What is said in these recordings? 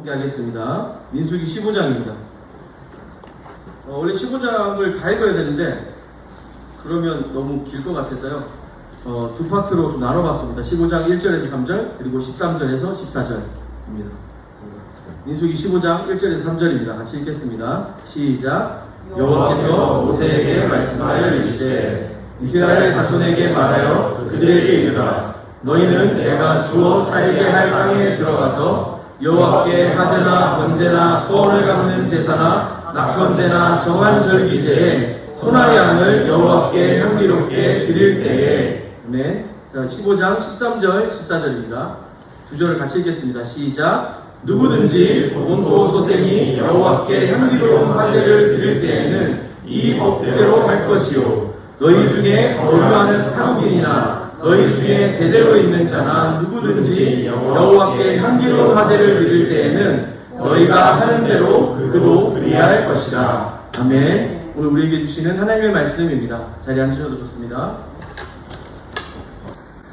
함께 하겠습니다. 민수기 15장입니다. 원래 15장을 다 읽어야 되는데 그러면 너무 길 것 같아서요. 두 파트로 좀 나눠봤습니다. 15장 1절에서 3절 그리고 13절에서 14절입니다. 민수기 15장 1절에서 3절입니다. 같이 읽겠습니다. 시작. 여호와께서 모세에게 말씀하여 이르시되 이스라엘 자손에게 말하여 그들에게 이르라. 너희는 내가 주어 살게 할 땅에 들어가서 여호와께 하제나 번제나 소원을 갚는 제사나 낙헌제나 정한 절기제에 소나 양을 여호와께 향기롭게 드릴 때에. 네. 자, 15장 13절 14절입니다. 두 절을 같이 읽겠습니다. 시작. 누구든지 온토 소생이 여호와께 향기로운 화제를 드릴 때에는 이 법대로 할 것이요 너희 중에 거류하는 타국인이나 너희 중에 대대로 있는 자나 누구든지 여호와께 향기로운 화제를 드릴 때에는 너희가 하는 대로 그도 그리할 것이다. 아멘. 오늘 우리에게 주시는 하나님의 말씀입니다. 자리에 앉으셔도 좋습니다.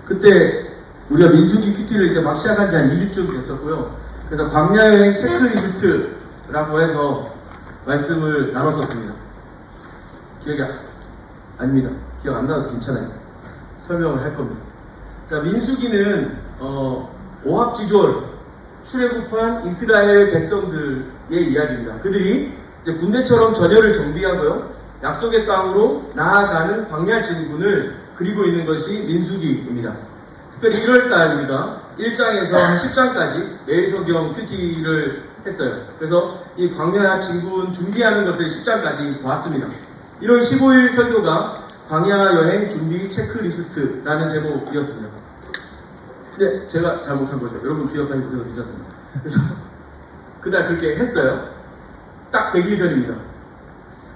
그때 우리가 민수기 큐티를 이제 막 시작한 지 한 2주쯤 됐었고요. 그래서 광야여행 체크리스트라고 해서 말씀을 나눴었습니다. 기억이 아닙니다. 기억 안 나도 괜찮아요. 설명을 할 겁니다. 자, 민수기는 오합지졸 출애굽한 이스라엘 백성들의 이야기입니다. 그들이 이제 군대처럼 전열을 정비하고요, 약속의 땅으로 나아가는 광야 진군을 그리고 있는 것이 민수기입니다. 특별히 1월달 우리가 1장에서 한 10장까지 매일 성경 큐티를 했어요. 그래서 이 광야 진군 준비하는 것을 10장까지 봤습니다. 1월 15일 설교가 광야 여행 준비 체크리스트라는 제목이었습니다. 근데 제가 잘못한 거죠. 여러분 기억하지 못해도 괜찮습니다. 그래서 그날 그렇게 했어요. 딱 100일 전입니다.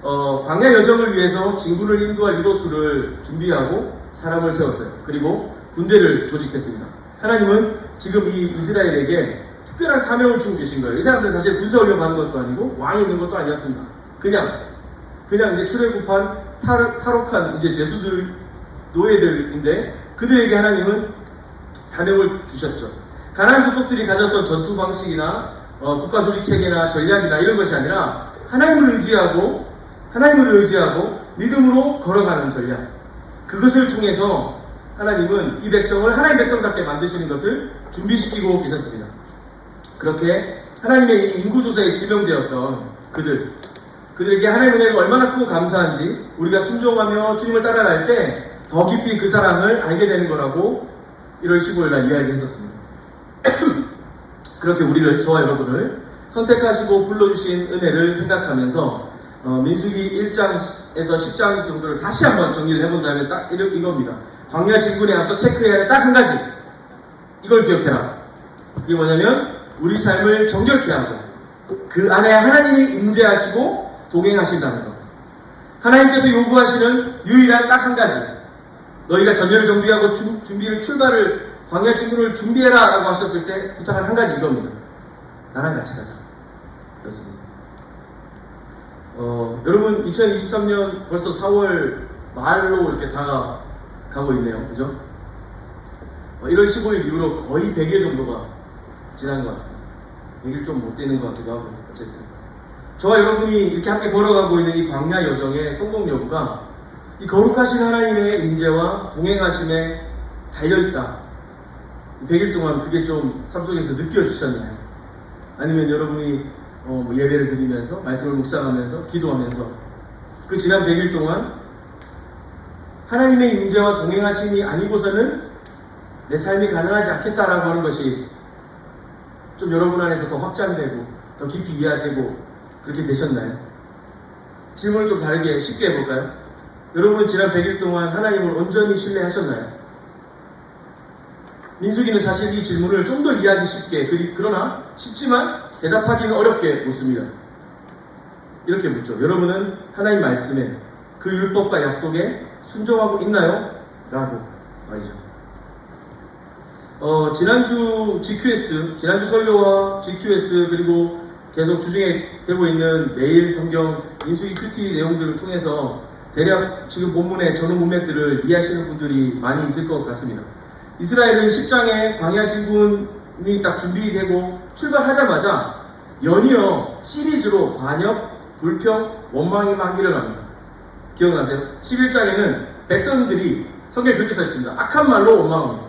광야 여정을 위해서 진군을 인도할 리더수를 준비하고 사람을 세웠어요. 그리고 군대를 조직했습니다. 하나님은 지금 이 이스라엘에게 특별한 사명을 주고 계신 거예요. 이 사람들은 사실 군사훈련 받은 것도 아니고 왕이 있는 것도 아니었습니다. 그냥 이제 출애굽한 탈옥한 이제 죄수들, 노예들인데 그들에게 하나님은 사명을 주셨죠. 가나안 족속들이 가졌던 전투 방식이나 국가 조직 체계나 전략이나 이런 것이 아니라 하나님을 의지하고 믿음으로 걸어가는 전략. 그것을 통해서 하나님은 이 백성을 하나님 백성답게 만드시는 것을 준비시키고 계셨습니다. 그렇게 하나님의 이 인구조사에 지명되었던 그들에게 하나님의 은혜가 얼마나 크고 감사한지 우리가 순종하며 주님을 따라갈 때 더 깊이 그 사랑을 알게 되는 거라고 1월 15일 날 이야기했었습니다. 그렇게 우리를, 저와 여러분을 선택하시고 불러주신 은혜를 생각하면서 민수기 1장에서 10장 정도를 다시 한번 정리를 해본다면 딱 이겁니다. 광야 진군에 앞서 체크해야 할 딱 한 가지, 이걸 기억해라. 그게 뭐냐면 우리 삶을 정결케 하고 그 안에 하나님이 임재하시고 동행하신다는 것. 하나님께서 요구하시는 유일한 딱 한 가지, 너희가 전열을 정비하고 출발을 광야 진군을 준비해라 라고 하셨을 때 부탁한 한 가지, 이겁니다. 나랑 같이 가자 였습니다. 여러분 2023년 벌써 4월 말로 이렇게 다가가고 있네요. 그죠? 1월 15일 이후로 거의 100일 정도가 지난 것 같습니다. 100일 좀 못 되는 것 같기도 하고. 어쨌든 저와 여러분이 이렇게 함께 걸어가고 있는 이 광야 여정의 성공 여부가 이 거룩하신 하나님의 임재와 동행하심에 달려있다. 100일 동안 그게 좀 삶 속에서 느껴지셨나요? 아니면 여러분이 예배를 드리면서 말씀을 묵상하면서 기도하면서 그 지난 100일 동안 하나님의 임재와 동행하심이 아니고서는 내 삶이 가능하지 않겠다라고 하는 것이 좀 여러분 안에서 더 확장되고 더 깊이 이해되고 그렇게 되셨나요? 질문을 좀 다르게 쉽게 해볼까요? 여러분은 지난 100일 동안 하나님을 온전히 신뢰하셨나요? 민수기는 사실 이 질문을 좀 더 이해하기 쉽게, 그러나 쉽지만 대답하기는 어렵게 묻습니다. 이렇게 묻죠. 여러분은 하나님 말씀에, 그 율법과 약속에 순종하고 있나요? 라고 말이죠. 지난주 설교와 GQS 그리고 계속 주중에 되고 있는 매일 성경 민수기 큐티 내용들을 통해서 대략 지금 본문의 전후 문맥들을 이해하시는 분들이 많이 있을 것 같습니다. 이스라엘은 10장에 광야 진군이 딱 준비되고 출발하자마자 연이어 시리즈로 반역, 불평, 원망이 막 일어납니다. 기억나세요? 11장에는 백성들이 성경에 그렇게 써있습니다. 악한 말로 원망합니다.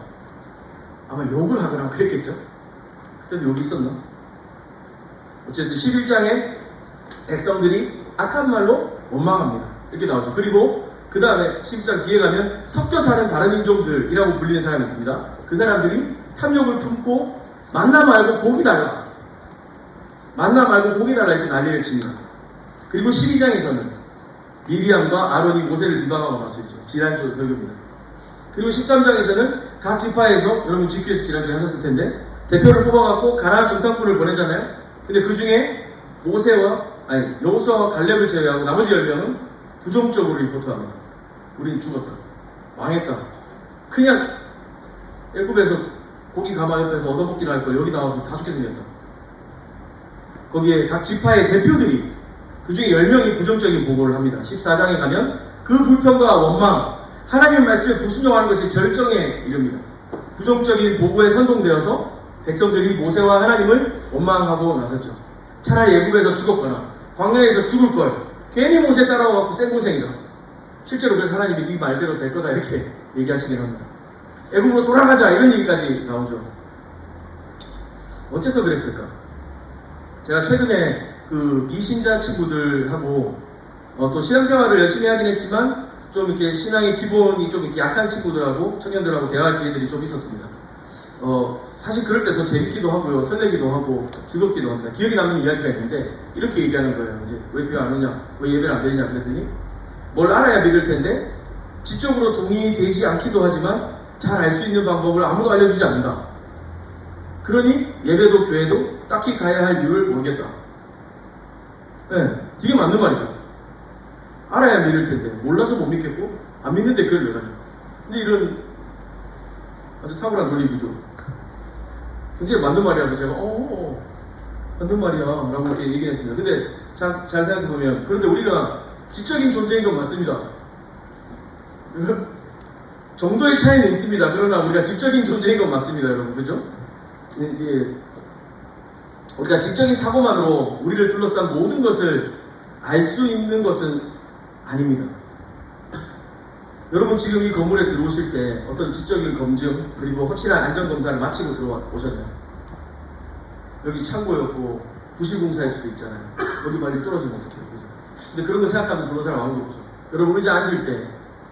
아마 욕을 하거나 그랬겠죠? 그때도 욕이 있었나? 어쨌든 11장에 백성들이 악한 말로 원망합니다. 이렇게 나오죠. 그리고 그 다음에 11장 뒤에 가면 섞여 사는 다른 인종들이라고 불리는 사람이 있습니다. 그 사람들이 탐욕을 품고 만나 말고 고기 달라. 만나 말고 고기 달라 이렇게 난리를 칩니다. 그리고 12장에서는 미리암과 아론이 모세를 비방하고 나서있죠. 지난주 설교입니다. 그리고 13장에서는 각 지파에서 여러분 GQ에서 지난주에 하셨을 텐데 대표를 뽑아갖고 가나안 정탐꾼을 보내잖아요. 근데 그 중에 여호수아와 갈렙을 제외하고 나머지 10명은 부정적으로 리포트합니다. 우린 죽었다. 망했다. 그냥 애굽에서 고기 가마 옆에서 얻어먹기를 할 걸 여기 나와서 다 죽게 생겼다. 거기에 각 지파의 대표들이 그 중에 10명이 부정적인 보고를 합니다. 14장에 가면 그 불평과 원망, 하나님의 말씀에 불순종하는 것이 절정에 이릅니다. 부정적인 보고에 선동되어서 백성들이 모세와 하나님을 원망하고 나섰죠. 차라리 애굽에서 죽었거나 광야에서 죽을 걸 괜히 모세 따라와갖고 생고생이다. 실제로 그래서 하나님이 네 말대로 될 거다 이렇게 얘기하시긴 합니다. 애굽으로 돌아가자 이런 얘기까지 나오죠. 어째서 그랬을까? 제가 최근에 그 비신자 친구들하고 또 신앙생활을 열심히 하긴 했지만 좀 이렇게 신앙의 기본이 좀 이렇게 약한 친구들하고 청년들하고 대화할 기회들이 좀 있었습니다. 사실 그럴 때 더 재밌기도 하고요, 설레기도 하고 즐겁기도 합니다. 기억에 남는 이야기가 있는데 이렇게 얘기하는 거예요. 이제 왜 교회 안 오냐, 왜 예배를 안 드리냐 그랬더니 뭘 알아야 믿을 텐데 지적으로 동의되지 않기도 하지만 잘 알 수 있는 방법을 아무도 알려주지 않는다. 그러니 예배도 교회도 딱히 가야 할 이유를 모르겠다. 네, 되게 맞는 말이죠. 알아야 믿을 텐데 몰라서 못 믿겠고 안 믿는데 그걸 왜 가냐. 근데 이런 아주 탁월한 논리구조. 굉장히 맞는 말이라서 제가 맞는 말이야 라고 이렇게 얘기를 했습니다. 근데 잘 생각해보면 그런데 우리가 지적인 존재인 건 맞습니다. 정도의 차이는 있습니다. 그러나 우리가 지적인 존재인 건 맞습니다, 여러분. 그죠? 이제 우리가 지적인 사고만으로 우리를 둘러싼 모든 것을 알 수 있는 것은 아닙니다. 여러분 지금 이 건물에 들어오실 때 어떤 지적인 검증 그리고 확실한 안전검사를 마치고 들어오셨나요? 여기 창고였고 부실공사일 수도 있잖아요. 여기 많이 떨어지면 어떡해요, 그죠? 근데 그런 거 생각하면서 들어온 사람 아무도 없어요. 여러분 의자 앉을 때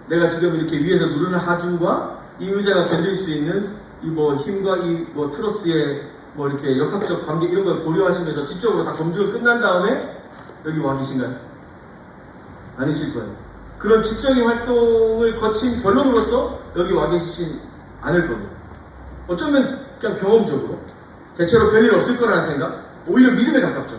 내가 지금 이렇게 위에서 누르는 하중과 이 의자가 견딜 수 있는 이 뭐 힘과 이 뭐 트러스의 뭐 이렇게 역학적 관계 이런 걸 고려하시면서 지적으로 다 검증을 끝난 다음에 여기 와 계신가요? 아니실 거예요. 그런 지적인 활동을 거친 결론으로서 여기 와 계시진 않을 겁니다. 어쩌면 그냥 경험적으로 대체로 별일 없을 거라는 생각, 오히려 믿음에 가깝죠.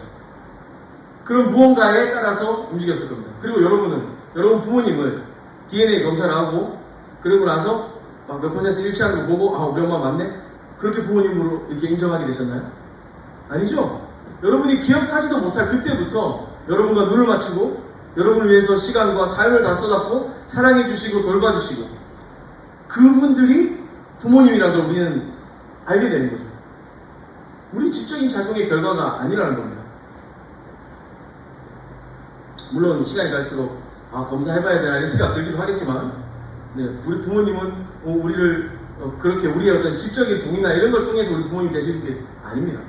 그런 무언가에 따라서 움직였을 겁니다. 그리고 여러분 부모님을 DNA 검사를 하고 그러고 나서 막 몇 퍼센트 일치하는 거 보고 우리 엄마 맞네? 그렇게 부모님으로 이렇게 인정하게 되셨나요? 아니죠. 여러분이 기억하지도 못할 그때부터 여러분과 눈을 맞추고 여러분을 위해서 시간과 사연을 다 쏟았고 사랑해 주시고 돌봐주시고 그분들이 부모님이라는 걸 우리는 알게 되는 거죠. 우리 지적인 작용의 결과가 아니라는 겁니다. 물론 시간이 갈수록 검사해봐야 되나 이런 생각 들기도 하겠지만 우리 부모님은 우리를 그렇게 우리의 어떤 지적인 동의나 이런 걸 통해서 우리 부모님 되시는 게 아닙니다.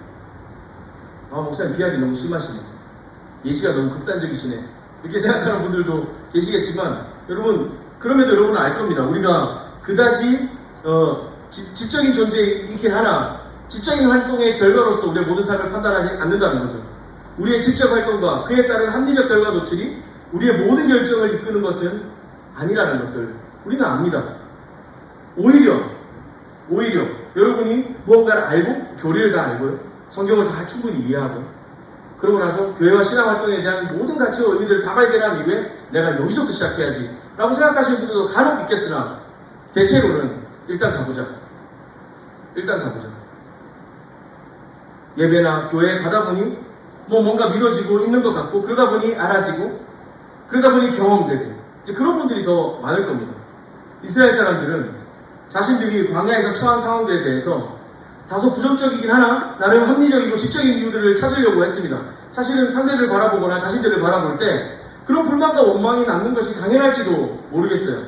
목사님 비하기 너무 심하시네. 예시가 너무 극단적이시네. 이렇게 생각하는 분들도 계시겠지만 여러분 그럼에도 여러분은 알 겁니다. 우리가 그다지 지적인 존재이긴 하나 지적인 활동의 결과로서 우리의 모든 삶을 판단하지 않는다는 거죠. 우리의 지적 활동과 그에 따른 합리적 결과 도출이 우리의 모든 결정을 이끄는 것은 아니라는 것을 우리는 압니다. 오히려 여러분이 무언가를 알고 교리를 다 알고요. 성경을 다 충분히 이해하고 그러고 나서 교회와 신앙활동에 대한 모든 가치와 의미들을 다 발견한 이후에 내가 여기서부터 시작해야지 라고 생각하시는 분들도 간혹 있겠으나 대체로는 일단 가보자. 예배나 교회에 가다 보니 뭔가 믿어지고 있는 것 같고 그러다 보니 알아지고 그러다 보니 경험되고 이제 그런 분들이 더 많을 겁니다. 이스라엘 사람들은 자신들이 광야에서 처한 상황들에 대해서 다소 부정적이긴 하나 나름 합리적이고 지적인 이유들을 찾으려고 했습니다. 사실은 상대를 바라보거나 자신들을 바라볼 때 그런 불만과 원망이 남는 것이 당연할지도 모르겠어요.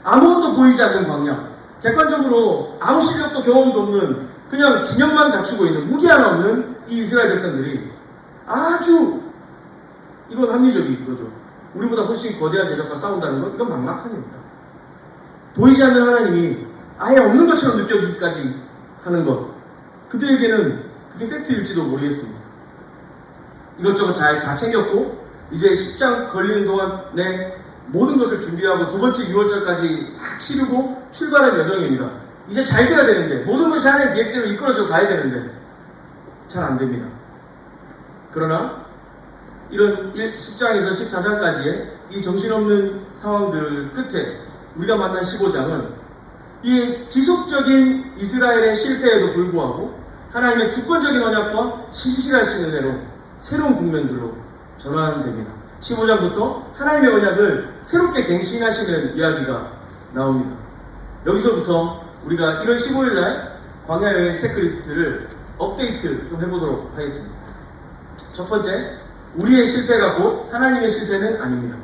아무것도 보이지 않는 광야, 객관적으로 아무 실력도 경험도 없는 그냥 진영만 갖추고 있는 무기 하나 없는 이 이스라엘 백성들이 아주 이건 합리적인 거죠. 우리보다 훨씬 거대한 대적과 싸운다는 건 이건 막막합니다. 보이지 않는 하나님이 아예 없는 것처럼 느껴지기까지 하는 것, 그들에게는 그게 팩트일지도 모르겠습니다. 이것저것 잘 다 챙겼고 이제 10장 걸리는 동안에 모든 것을 준비하고 두 번째 6월절까지 다 치르고 출발할 여정입니다. 이제 잘 돼야 되는데 모든 것이 하나님 계획대로 이끌어져 가야 되는데 잘 안 됩니다. 그러나 이런 10장에서 14장까지의 이 정신없는 상황들 끝에 우리가 만난 15장은 이 지속적인 이스라엘의 실패에도 불구하고 하나님의 주권적인 언약과 시시실하신 은혜로 새로운 국면들로 전환됩니다. 15장부터 하나님의 언약을 새롭게 갱신하시는 이야기가 나옵니다. 여기서부터 우리가 1월 15일 날 광야 여행 체크리스트를 업데이트 좀 해보도록 하겠습니다. 첫 번째, 우리의 실패가 곧 하나님의 실패는 아닙니다.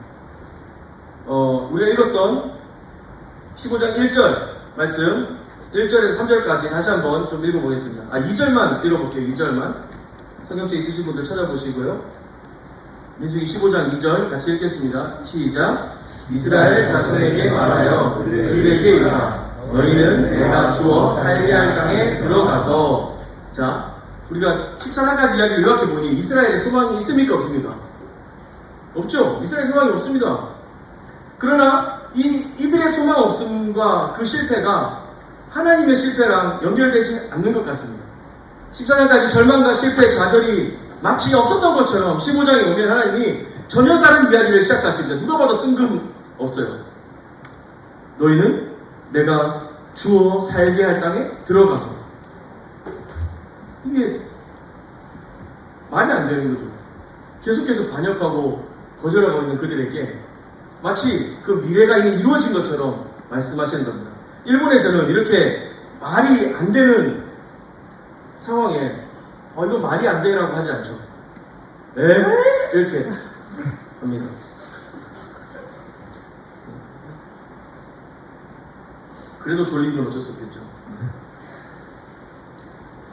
우리가 읽었던 15장 1절 말씀 1절에서 3절까지 다시 한번 좀 읽어보겠습니다. 2절만 읽어볼게요. 2절만 성경책 있으신 분들 찾아보시고요. 민수기 15장 2절 같이 읽겠습니다. 시작. 이스라엘 자손에게 말하여 그들에게 이르라 너희는 내가 주어 살게 할 땅에 들어가서. 자, 우리가 14장까지 이야기를 요약해 보니 이스라엘의 소망이 있습니까 없습니까? 없죠. 이스라엘 소망이 없습니다. 그러나 이들의 소망 없음과 그 실패가 하나님의 실패랑 연결되지 않는 것 같습니다. 14장까지 절망과 실패, 좌절이 마치 없었던 것처럼 15장에 오면 하나님이 전혀 다른 이야기를 시작하십니다. 누가 봐도 뜬금없어요. 너희는 내가 주어 살게 할 땅에 들어가서. 이게 말이 안 되는 거죠. 계속해서 반역하고 거절하고 있는 그들에게 마치 그 미래가 이미 이루어진 것처럼 말씀하시는 겁니다. 일본에서는 이렇게 말이 안 되는 상황에 이거 말이 안 되라고 하지 않죠. 이렇게 합니다. 그래도 졸린 건 어쩔 수 없겠죠.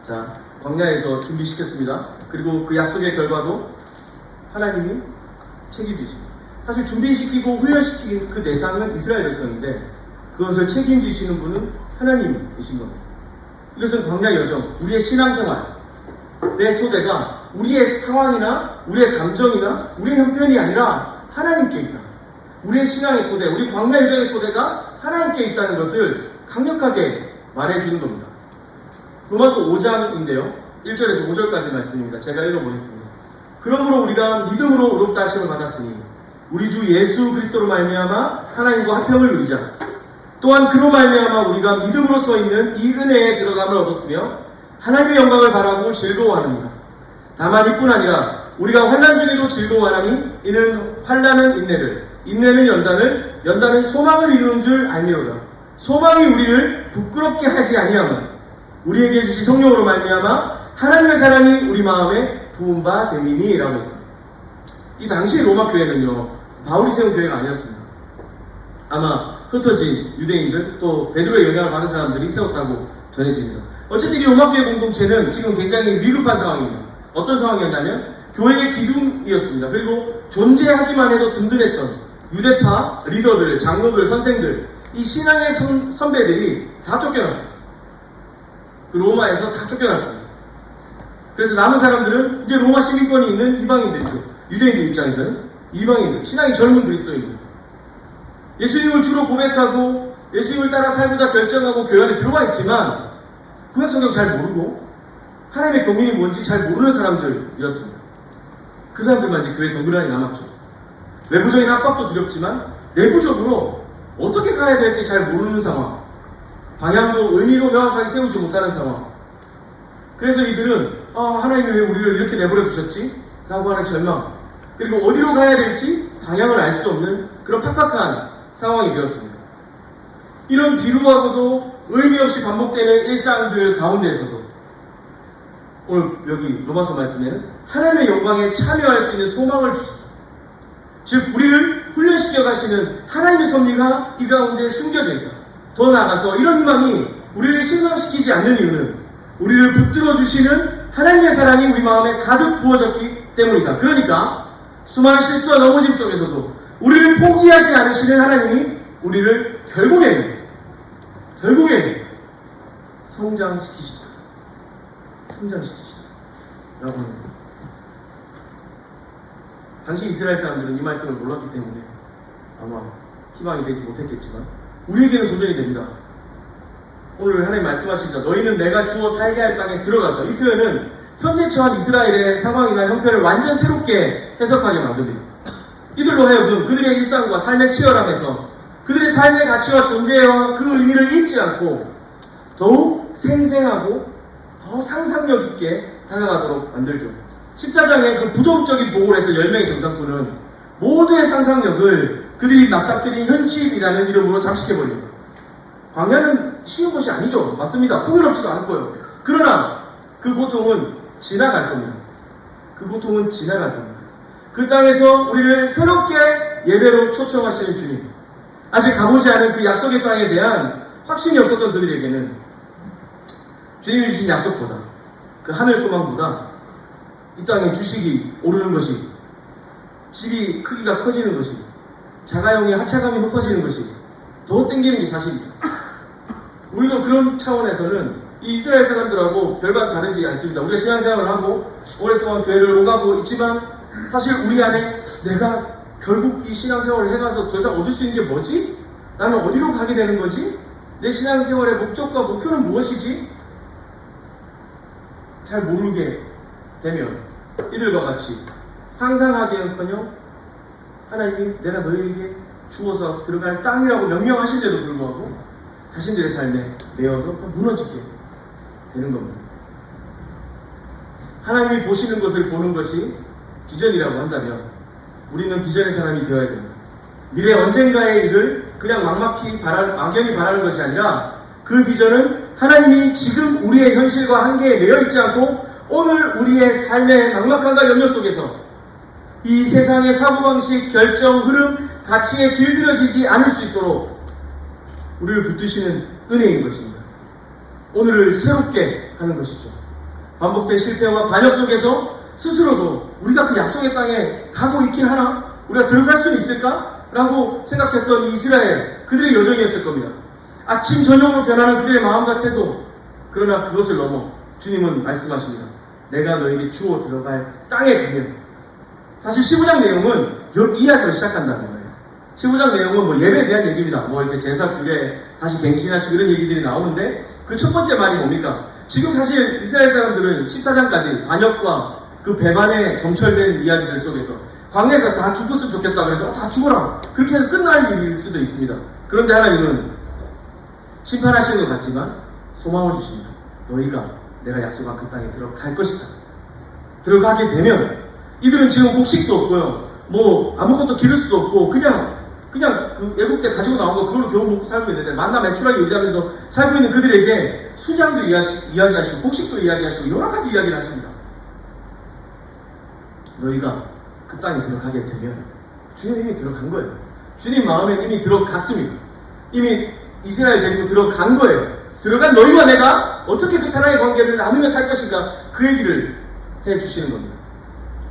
자, 광야에서 준비시켰습니다. 그리고 그 약속의 결과도 하나님이 책임지십니다. 사실 준비시키고 훈련시킨 그 대상은 이스라엘 백성인데 그것을 책임지시는 분은 하나님이신 겁니다. 이것은 광야 여정, 우리의 신앙생활의 토대가 우리의 상황이나 우리의 감정이나 우리의 형편이 아니라 하나님께 있다. 우리의 신앙의 토대, 우리 광야 여정의 토대가 하나님께 있다는 것을 강력하게 말해주는 겁니다. 로마서 5장인데요. 1절에서 5절까지 말씀입니다. 제가 읽어보겠습니다. 그러므로 우리가 믿음으로 의롭다 하심을 받았으니 우리 주 예수 그리스도로 말미암아 하나님과 화평을 누리자. 또한 그로 말미암아 우리가 믿음으로 서 있는 이 은혜에 들어감을 얻었으며 하나님의 영광을 바라고 즐거워하느니라. 다만 이뿐 아니라 우리가 환난 중에도 즐거워하나니 이는 환난은 인내를, 인내는 연단을, 연단은 소망을 이루는 줄 알미로다. 소망이 우리를 부끄럽게 하지 아니함은 우리에게 주신 성령으로 말미암아 하나님의 사랑이 우리 마음에 부은 바 됨이니 라고 했습니다. 이 당시 로마 교회는요 바울이 세운 교회가 아니었습니다. 아마 흩어진 유대인들 또 베드로의 영향을 받은 사람들이 세웠다고 전해집니다. 어쨌든 이 로마 교회 공동체는 지금 굉장히 위급한 상황입니다. 어떤 상황이었냐면 교회의 기둥이었습니다. 그리고 존재하기만 해도 든든했던 유대파 리더들, 장로들, 선생들, 이 신앙의 선배들이 다 쫓겨났어요. 그 로마에서 다 쫓겨났습니다. 그래서 남은 사람들은 이제 로마 시민권이 있는 이방인들이죠. 유대인들 입장에서는 이방인들, 신앙이 젊은 그리스도인들, 예수님을 주로 고백하고 예수님을 따라 살고자 결정하고 교회 안에 들어와 있지만 구약 성경 잘 모르고 하나님의 경륜이 뭔지 잘 모르는 사람들이었습니다. 그 사람들만 이제 교회 덩그러니 남았죠. 외부적인 압박도 두렵지만 내부적으로 어떻게 가야 될지 잘 모르는 상황, 방향도 의미도 명확하게 세우지 못하는 상황. 그래서 이들은 하나님이 왜 우리를 이렇게 내버려 두셨지? 라고 하는 절망, 그리고 어디로 가야 될지 방향을 알 수 없는 그런 팍팍한 상황이 되었습니다. 이런 비루하고도 의미 없이 반복되는 일상들 가운데에서도 오늘 여기 로마서 말씀에는 하나님의 영광에 참여할 수 있는 소망을 주십니다. 즉 우리를 훈련시켜 가시는 하나님의 섭리가 이 가운데 숨겨져 있다. 더 나아가서 이런 희망이 우리를 실망시키지 않는 이유는 우리를 붙들어 주시는 하나님의 사랑이 우리 마음에 가득 부어졌기 때문이다. 그러니까 수많은 실수와 넘어짐 속에서도 우리를 포기하지 않으시는 하나님이 우리를 결국에는 성장시키시다. 라고 합니다. 당시 이스라엘 사람들은 이 말씀을 몰랐기 때문에 아마 희망이 되지 못했겠지만 우리에게는 도전이 됩니다. 오늘 하나님 말씀하십니다. 너희는 내가 주어 살게 할 땅에 들어가서, 이 표현은 현재 처한 이스라엘의 상황이나 형편을 완전 새롭게 해석하게 만듭니다. 이들로 하여금 그들의 일상과 삶의 치열함에서 그들의 삶의 가치와 존재와 그 의미를 잊지 않고 더욱 생생하고 더 상상력 있게 다가가도록 만들죠. 14장에 그 부정적인 보고를 했던 10명의 정탐꾼은 모두의 상상력을 그들이 맞닥뜨린 현실이라는 이름으로 잠식해버립니다. 광야는 쉬운 곳이 아니죠. 맞습니다. 풍요롭지도 않고요. 그러나 그 고통은 지나갈 겁니다. 그 땅에서 우리를 새롭게 예배로 초청하시는 주님, 아직 가보지 않은 그 약속의 땅에 대한 확신이 없었던 그들에게는 주님이 주신 약속보다, 그 하늘 소망보다 이 땅에 주식이 오르는 것이, 집이 크기가 커지는 것이, 자가용의 하차감이 높아지는 것이 더 땡기는 게 사실이죠. 우리도 그런 차원에서는 이 이스라엘 사람들하고 별반 다르지 않습니다. 우리가 신앙생활을 하고 오랫동안 교회를 오가고 있지만 사실 우리 안에 내가 결국 이 신앙생활을 해가서 더 이상 얻을 수 있는 게 뭐지? 나는 어디로 가게 되는 거지? 내 신앙생활의 목적과 목표는 무엇이지? 잘 모르게 되면 이들과 같이 상상하기는커녕 하나님이 내가 너희에게 주어서 들어갈 땅이라고 명령하신데도 불구하고 자신들의 삶에 매여서 무너지게 되는 겁니다. 하나님이 보시는 것을 보는 것이 비전이라고 한다면 우리는 비전의 사람이 되어야 됩니다. 미래 언젠가의 일을 그냥 막연히 바라는 것이 아니라 그 비전은 하나님이 지금 우리의 현실과 한계에 매여 있지 않고 오늘 우리의 삶의 막막함과 염려 속에서 이 세상의 사고방식, 결정, 흐름, 가치에 길들여지지 않을 수 있도록 우리를 붙드시는 은혜인 것입니다. 오늘을 새롭게 하는 것이죠. 반복된 실패와 반역 속에서 스스로도 우리가 그 약속의 땅에 가고 있긴 하나? 우리가 들어갈 수는 있을까? 라고 생각했던 이 이스라엘, 그들의 여정이었을 겁니다. 아침 저녁으로 변하는 그들의 마음 같아도, 그러나 그것을 넘어 주님은 말씀하십니다. 내가 너에게 주어 들어갈 땅에 가면, 사실 15장 내용은 이 이야기를 시작한다는 거예요. 15장 내용은 뭐 예배에 대한 얘기입니다. 뭐 이렇게 제사 규례 다시 갱신하시고 이런 얘기들이 나오는데 그 첫 번째 말이 뭡니까? 지금 사실 이스라엘 사람들은 14장까지 반역과 그 배반에 점철된 이야기들 속에서 광야에서 다 죽었으면 좋겠다 그래서 다 죽어라 그렇게 해서 끝날 일일 수도 있습니다. 그런데 하나님은 심판하시는 것 같지만 소망을 주십니다. 너희가 내가 약속한 그 땅에 들어갈 것이다. 들어가게 되면 이들은 지금 곡식도 없고요, 뭐 아무것도 기를 수도 없고 그냥 그 애국 때 가지고 나온 거 그걸로 겨우 먹고 살고 있는데 만나 매출하게 의지하면서 살고 있는 그들에게 수장도 이야기하시고 곡식도 이야기하시고 여러 가지 이야기를 하십니다. 너희가 그 땅에 들어가게 되면, 주님 이미 들어간 거예요. 주님 마음에 이미 들어갔습니다. 이미 이스라엘 데리고 들어간 거예요. 들어간 너희와 내가 어떻게 그 사랑의 관계를 나누며 살 것인가, 그 얘기를 해주시는 겁니다.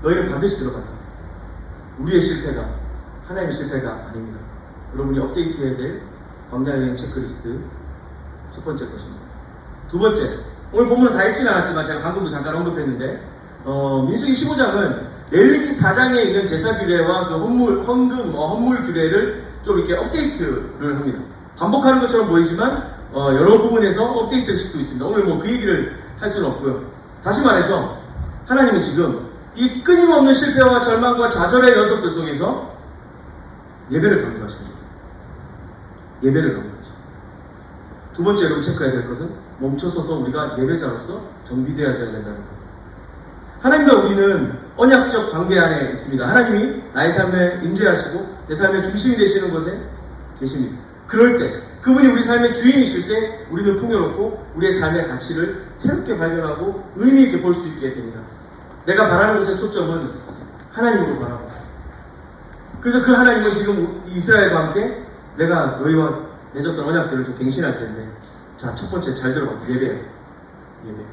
너희는 반드시 들어간다. 우리의 실패가 하나님의 실패가 아닙니다. 여러분이 업데이트해야 될 광야 여행 체크리스트 첫 번째 것입니다. 두 번째, 오늘 본문은 다 읽지는 않았지만 제가 방금도 잠깐 언급했는데 민수기 15장은 레위기 4장에 있는 제사 규례와 그 헌물 규례를 좀 이렇게 업데이트를 합니다. 반복하는 것처럼 보이지만 여러 부분에서 업데이트를 시키고 있습니다. 오늘 뭐 그 얘기를 할 수는 없고요. 다시 말해서 하나님은 지금 이 끊임없는 실패와 절망과 좌절의 연속들 속에서 예배를 강조하십니다. 예배를 강조하십니다. 두 번째 여러분 체크해야 될 것은 멈춰서서 우리가 예배자로서 정비되어야 된다는 겁니다. 하나님과 우리는 언약적 관계 안에 있습니다. 하나님이 나의 삶에 임재하시고 내 삶의 중심이 되시는 곳에 계십니다. 그럴 때 그분이 우리 삶의 주인이실 때 우리는 풍요롭고 우리의 삶의 가치를 새롭게 발견하고 의미 있게 볼 수 있게 됩니다. 내가 바라는 것의 초점은 하나님으로 바라고, 그래서 그 하나님은 지금 이스라엘과 함께 내가 너희와 맺었던 언약들을 좀 갱신할 텐데, 자, 첫 번째 잘 들어봐. 예배예요. 예배.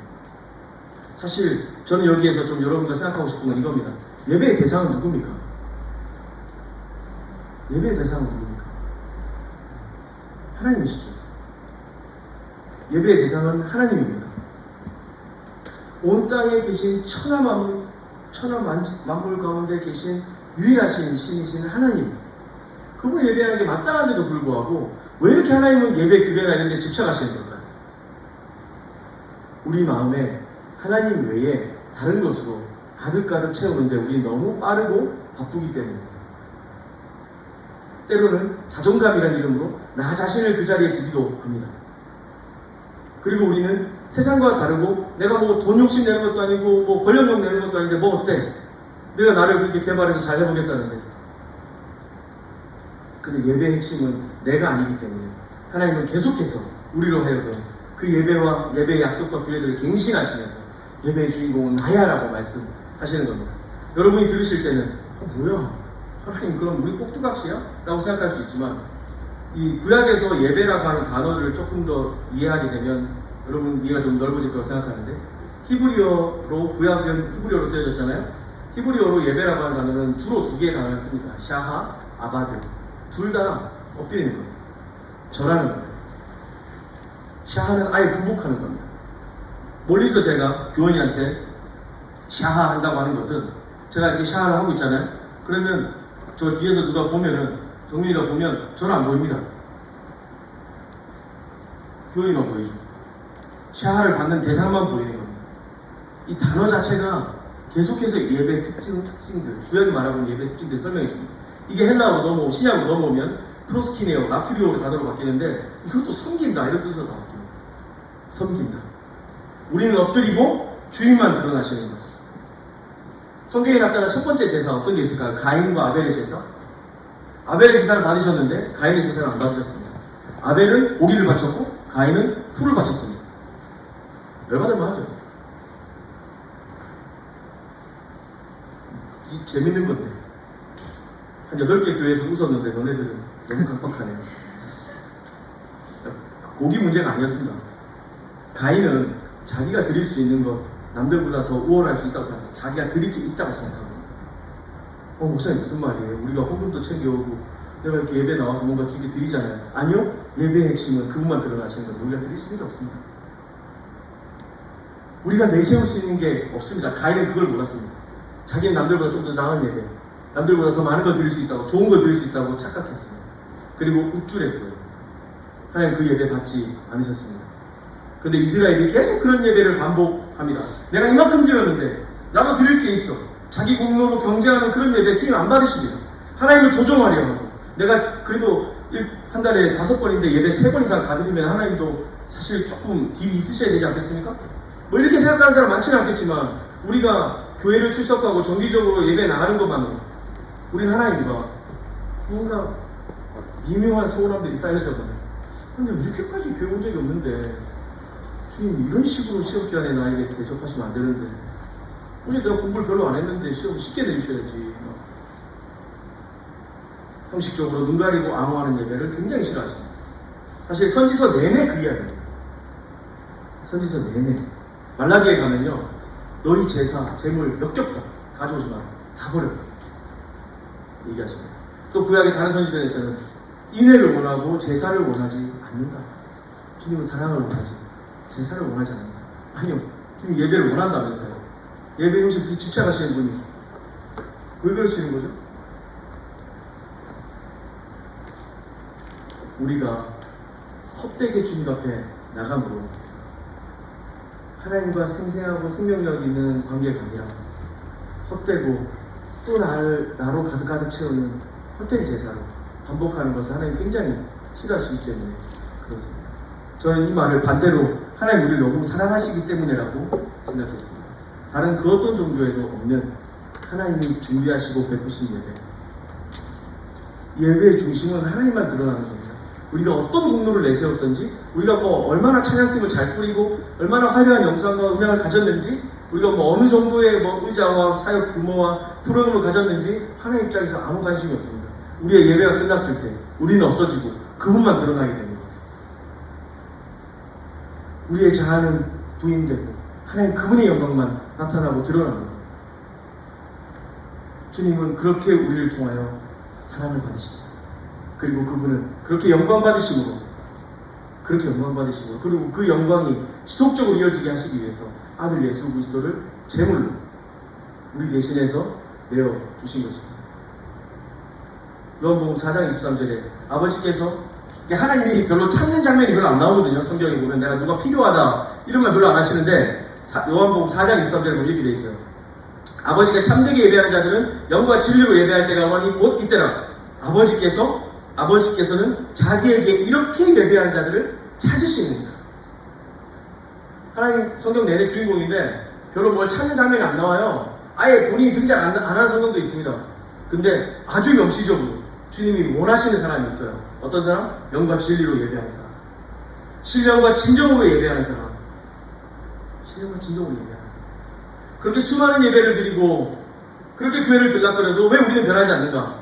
사실 저는 여기에서 좀 여러분과 생각하고 싶은 건 이겁니다. 예배의 대상은 누굽니까? 예배의 대상은 누굽니까? 하나님이시죠. 예배의 대상은 하나님입니다. 온 땅에 계신 천하 만물 가운데 계신 유일하신 신이신 하나님, 그분을 예배하는 게 마땅한데도 불구하고 왜 이렇게 하나님은 예배 규례나 이런 데 집착하시는 걸까요? 우리 마음에 하나님 외에 다른 것으로 가득가득 채우는데 우리 너무 빠르고 바쁘기 때문입니다. 때로는 자존감이라는 이름으로 나 자신을 그 자리에 두기도 합니다. 그리고 우리는 세상과 다르고 내가 뭐 돈 욕심 내는 것도 아니고 뭐 권력욕 내는 것도 아닌데 뭐 어때? 내가 나를 그렇게 개발해서 잘 해보겠다는데. 근데 예배의 핵심은 내가 아니기 때문에 하나님은 계속해서 우리로 하여금 그 예배와 예배의 약속과 규례들을 갱신하시면서 예배의 주인공은 나야 라고 말씀하시는 겁니다. 여러분이 들으실 때는 뭐야? 하나님 그럼 우리 꼭두각시야? 라고 생각할 수 있지만, 이 구약에서 예배라고 하는 단어를 조금 더 이해하게 되면 여러분 이해가 좀 넓어질 거라고 생각하는데, 히브리어로, 구약은 히브리어로 쓰여졌잖아요. 히브리어로 예배라고 하는 단어는 주로 두 개의 단어를 씁니다. 샤하, 아바드. 둘 다 엎드리는 겁니다. 절하는 거예요. 샤하는 아예 굴복하는 겁니다. 멀리서 제가 규원이한테 샤하 한다고 하는 것은, 제가 이렇게 샤하를 하고 있잖아요. 그러면 저 뒤에서 누가 보면은, 정민이가 보면 저는 안 보입니다. 규원이만 보이죠. 샤하를 받는 대상만 보이는 겁니다. 이 단어 자체가 계속해서 예배 특징들, 구약이 말하고 있는 예배 특징들 설명해 줍니다. 이게 헬라어로 넘어오고 신약으로 넘어오면 프로스키네오, 라트리오로 단어로 바뀌는데, 이것도 섬긴다 이런 뜻으로 다 바뀝니다. 섬긴다. 우리는 엎드리고 주인만 드러나시는 거예요. 성경에 나타난 첫 번째 제사 어떤 게 있을까요? 가인과 아벨의 제사. 아벨의 제사를 받으셨는데 가인의 제사를 안 받으셨습니다. 아벨은 고기를 바쳤고 가인은 풀을 바쳤습니다. 열받을만 하죠. 이 재밌는 건데 한 8개 교회에서 웃었는데 너네들은 너무 깜빡하네요. 고기 문제가 아니었습니다. 가인은 자기가 드릴 수 있는 것, 남들보다 더 우월할 수 있다고 생각해서 자기가 드릴 게 있다고 생각합니다. 목사님 무슨 말이에요? 우리가 헌금도 챙겨오고 내가 이렇게 예배 나와서 뭔가 주게 드리잖아요. 아니요, 예배의 핵심은 그분만 드러나시는 겁니다. 우리가 드릴 수 있는 게 없습니다. 우리가 내세울 수 있는 게 없습니다. 가인은 그걸 몰랐습니다. 자기는 남들보다 좀 더 나은 예배, 남들보다 더 많은 걸 드릴 수 있다고, 좋은 걸 드릴 수 있다고 착각했습니다. 그리고 우쭐했고요. 하나님 그 예배 받지 않으셨습니다. 근데 이스라엘이 계속 그런 예배를 반복합니다. 내가 이만큼 드렸는데 나도 드릴 게 있어. 자기 공로로 경쟁하는 그런 예배 주님 안 받으십니다. 하나님을 조종하려 하고, 내가 그래도 한 달에 5번인데 예배 3번 이상 가드리면 하나님도 사실 조금 딜이 있으셔야 되지 않겠습니까? 뭐 이렇게 생각하는 사람 많지는 않겠지만, 우리가 교회를 출석하고 정기적으로 예배 나가는 것만으로 우리 하나님과 뭔가 미묘한 소원함들이 쌓여져가면, 근데 이렇게까지 교회 온 적이 없는데 주님 이런 식으로 시험 기간에 나에게 대접하시면 안 되는데, 어제 내가 공부를 별로 안 했는데 시험 쉽게 내주셔야지. 형식적으로 눈 가리고 앙호하는 예배를 굉장히 싫어하십니다. 사실 선지서 내내 그 이야기입니다. 선지서 내내. 말라기에 가면요, 너희 제사, 제물 역겹다. 가져오지 마라. 다 버려. 얘기하십니다. 또 구약의 다른 선지서에서는 인애를 원하고 제사를 원하지 않는다. 주님은 사랑을 원하지 제사를 원하지 않는다. 아니요, 주님 예배를 원한다면서요. 예배 형식 그렇게 집착하시는 분이 왜 그러시는 거죠? 우리가 헛되게 주님 앞에 나감으로 하나님과 생생하고 생명력 있는 관계가 아니라 헛되고 또 나로 가득가득 채우는 헛된 제사로 반복하는 것을 하나님 굉장히 싫어하시기 때문에 그렇습니다. 저는 이 말을 반대로 하나님 우리를 너무 사랑하시기 때문에라고 생각했습니다. 다른 그 어떤 종교에도 없는 하나님이 준비하시고 베푸신 예배. 예배의 중심은 하나님만 드러나는 겁니다. 우리가 어떤 공로를 내세웠던지, 우리가 뭐 얼마나 찬양팀을 잘 꾸리고 얼마나 화려한 영상과 음향을 가졌는지, 우리가 뭐 어느 정도의 뭐 의자와 사역 규모와 프로그램을 가졌는지 하나님 입장에서 아무 관심이 없습니다. 우리의 예배가 끝났을 때 우리는 없어지고 그분만 드러나게 되는 거예요. 우리의 자아는 부인되고 하나님 그분의 영광만 나타나고 드러나는 거예요. 주님은 그렇게 우리를 통하여 사랑을 받으십니다. 그리고 그분은 그렇게 영광 받으심으로 그리고 그 영광이 지속적으로 이어지게 하시기 위해서 아들 예수 그리스도를 제물로 우리 대신해서 내어주신 것입니다. 요한복음 4장 23절에 아버지께서, 하나님이 별로 찾는 장면이 별로 안 나오거든요. 성경에 보면 내가 누가 필요하다 이런 말 별로 안 하시는데, 요한복음 4장 23절에 보면 이렇게 돼 있어요. 아버지께 참되게 예배하는 자들은 영과 진리로 예배할 때가 오니 곧 이때라. 아버지께서는 자기에게 이렇게 예배하는 자들을 찾으시느니라. 하나님 성경 내내 주인공인데 별로 뭘 찾는 장면이 안 나와요. 아예 본인이 등장 안 하는 성경도 있습니다. 근데 아주 명시적으로 주님이 원하시는 사람이 있어요. 어떤 사람? 영과 진리로 예배하는 사람, 신령과 진정으로 예배하는 사람, 그렇게 수많은 예배를 드리고 그렇게 교회를 들락거려도 왜 우리는 변하지 않는가?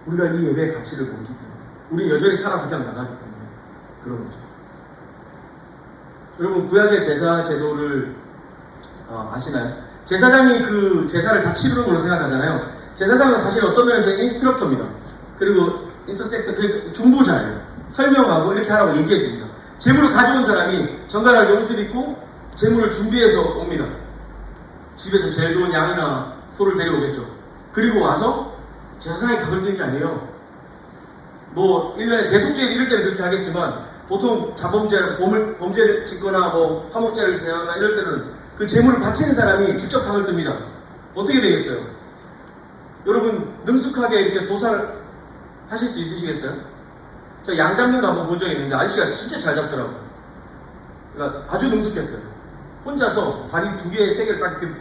우리가 이 예배의 가치를 모르기 때문에, 우리 여전히 살아서 그냥 나가기 때문에 그런 거죠. 여러분, 구약의 제사 제도를 아시나요? 제사장이 그 제사를 다 치르는 걸로 생각하잖아요. 제사장은 사실 어떤 면에서 인스트럭터입니다. 그리고 인서섹터, 중보자예요. 설명하고 이렇게 하라고 얘기해 줍니다. 제물을 가져온 사람이 정갈하게 옷을 입고 제물을 준비해서 옵니다. 집에서 제일 좋은 양이나 소를 데려오겠죠. 그리고 와서 제사장이 각을 뜬 게 아니에요. 뭐 1년에 대속죄일 이럴 때는 그렇게 하겠지만, 보통 범죄를 짓거나 뭐 화목제를 제하거나 이럴 때는 그 제물을 바치는 사람이 직접 각을 뜹니다. 어떻게 되겠어요? 여러분, 능숙하게 이렇게 도살을 하실 수 있으시겠어요? 저 양 잡는 거 한번 본 적이 있는데 아저씨가 진짜 잘 잡더라고요. 그러니까 아주 능숙했어요. 혼자서 다리 2개, 3개를 딱 이렇게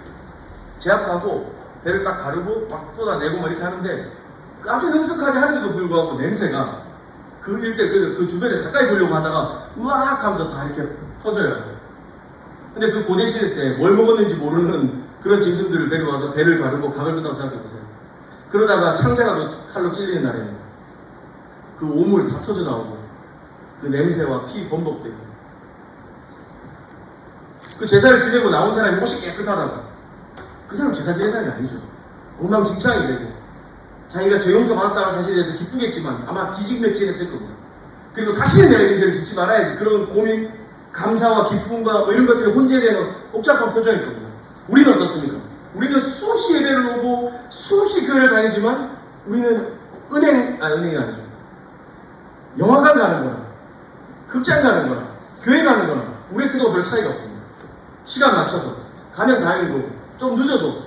제압하고 배를 딱 가르고 막 쏟아내고 막 이렇게 하는데, 아주 능숙하게 하는데도 불구하고 냄새가 그 일대 그 주변에 가까이 보려고 하다가 으악 하면서 다 이렇게 퍼져요. 근데 그 고대 시대 때 뭘 먹었는지 모르는 그런 짐승들을 데려와서 배를 가르고 각을 뜬다고 생각해보세요. 그러다가 창자가 칼로 찔리는 날에는 그 오물 다 터져 나오고 그 냄새와 피 범벅되고, 그 제사를 지내고 나온 사람이 옷이 깨끗하다고, 그 사람 제사 지낸 사람이 아니죠. 엉망진창이 되고 자기가 죄 용서 받았다는 사실에 대해서 기쁘겠지만 아마 기진맥진했을 겁니다. 그리고 다시는 내가 이런 죄를 짓지 말아야지, 그런 고민, 감사와 기쁨과 뭐 이런 것들이 혼재되는 복잡한 표정일 겁니다. 우리는 어떻습니까? 우리는 수없이 예배를 오고 수없이 교회를 다니지만 우리는 은행이 아니죠. 영화관 가는 거나 극장 가는 거나 교회 가는 거나 우리의 태도가 별 차이가 없습니다. 시간 맞춰서 가면 다행이고 좀 늦어도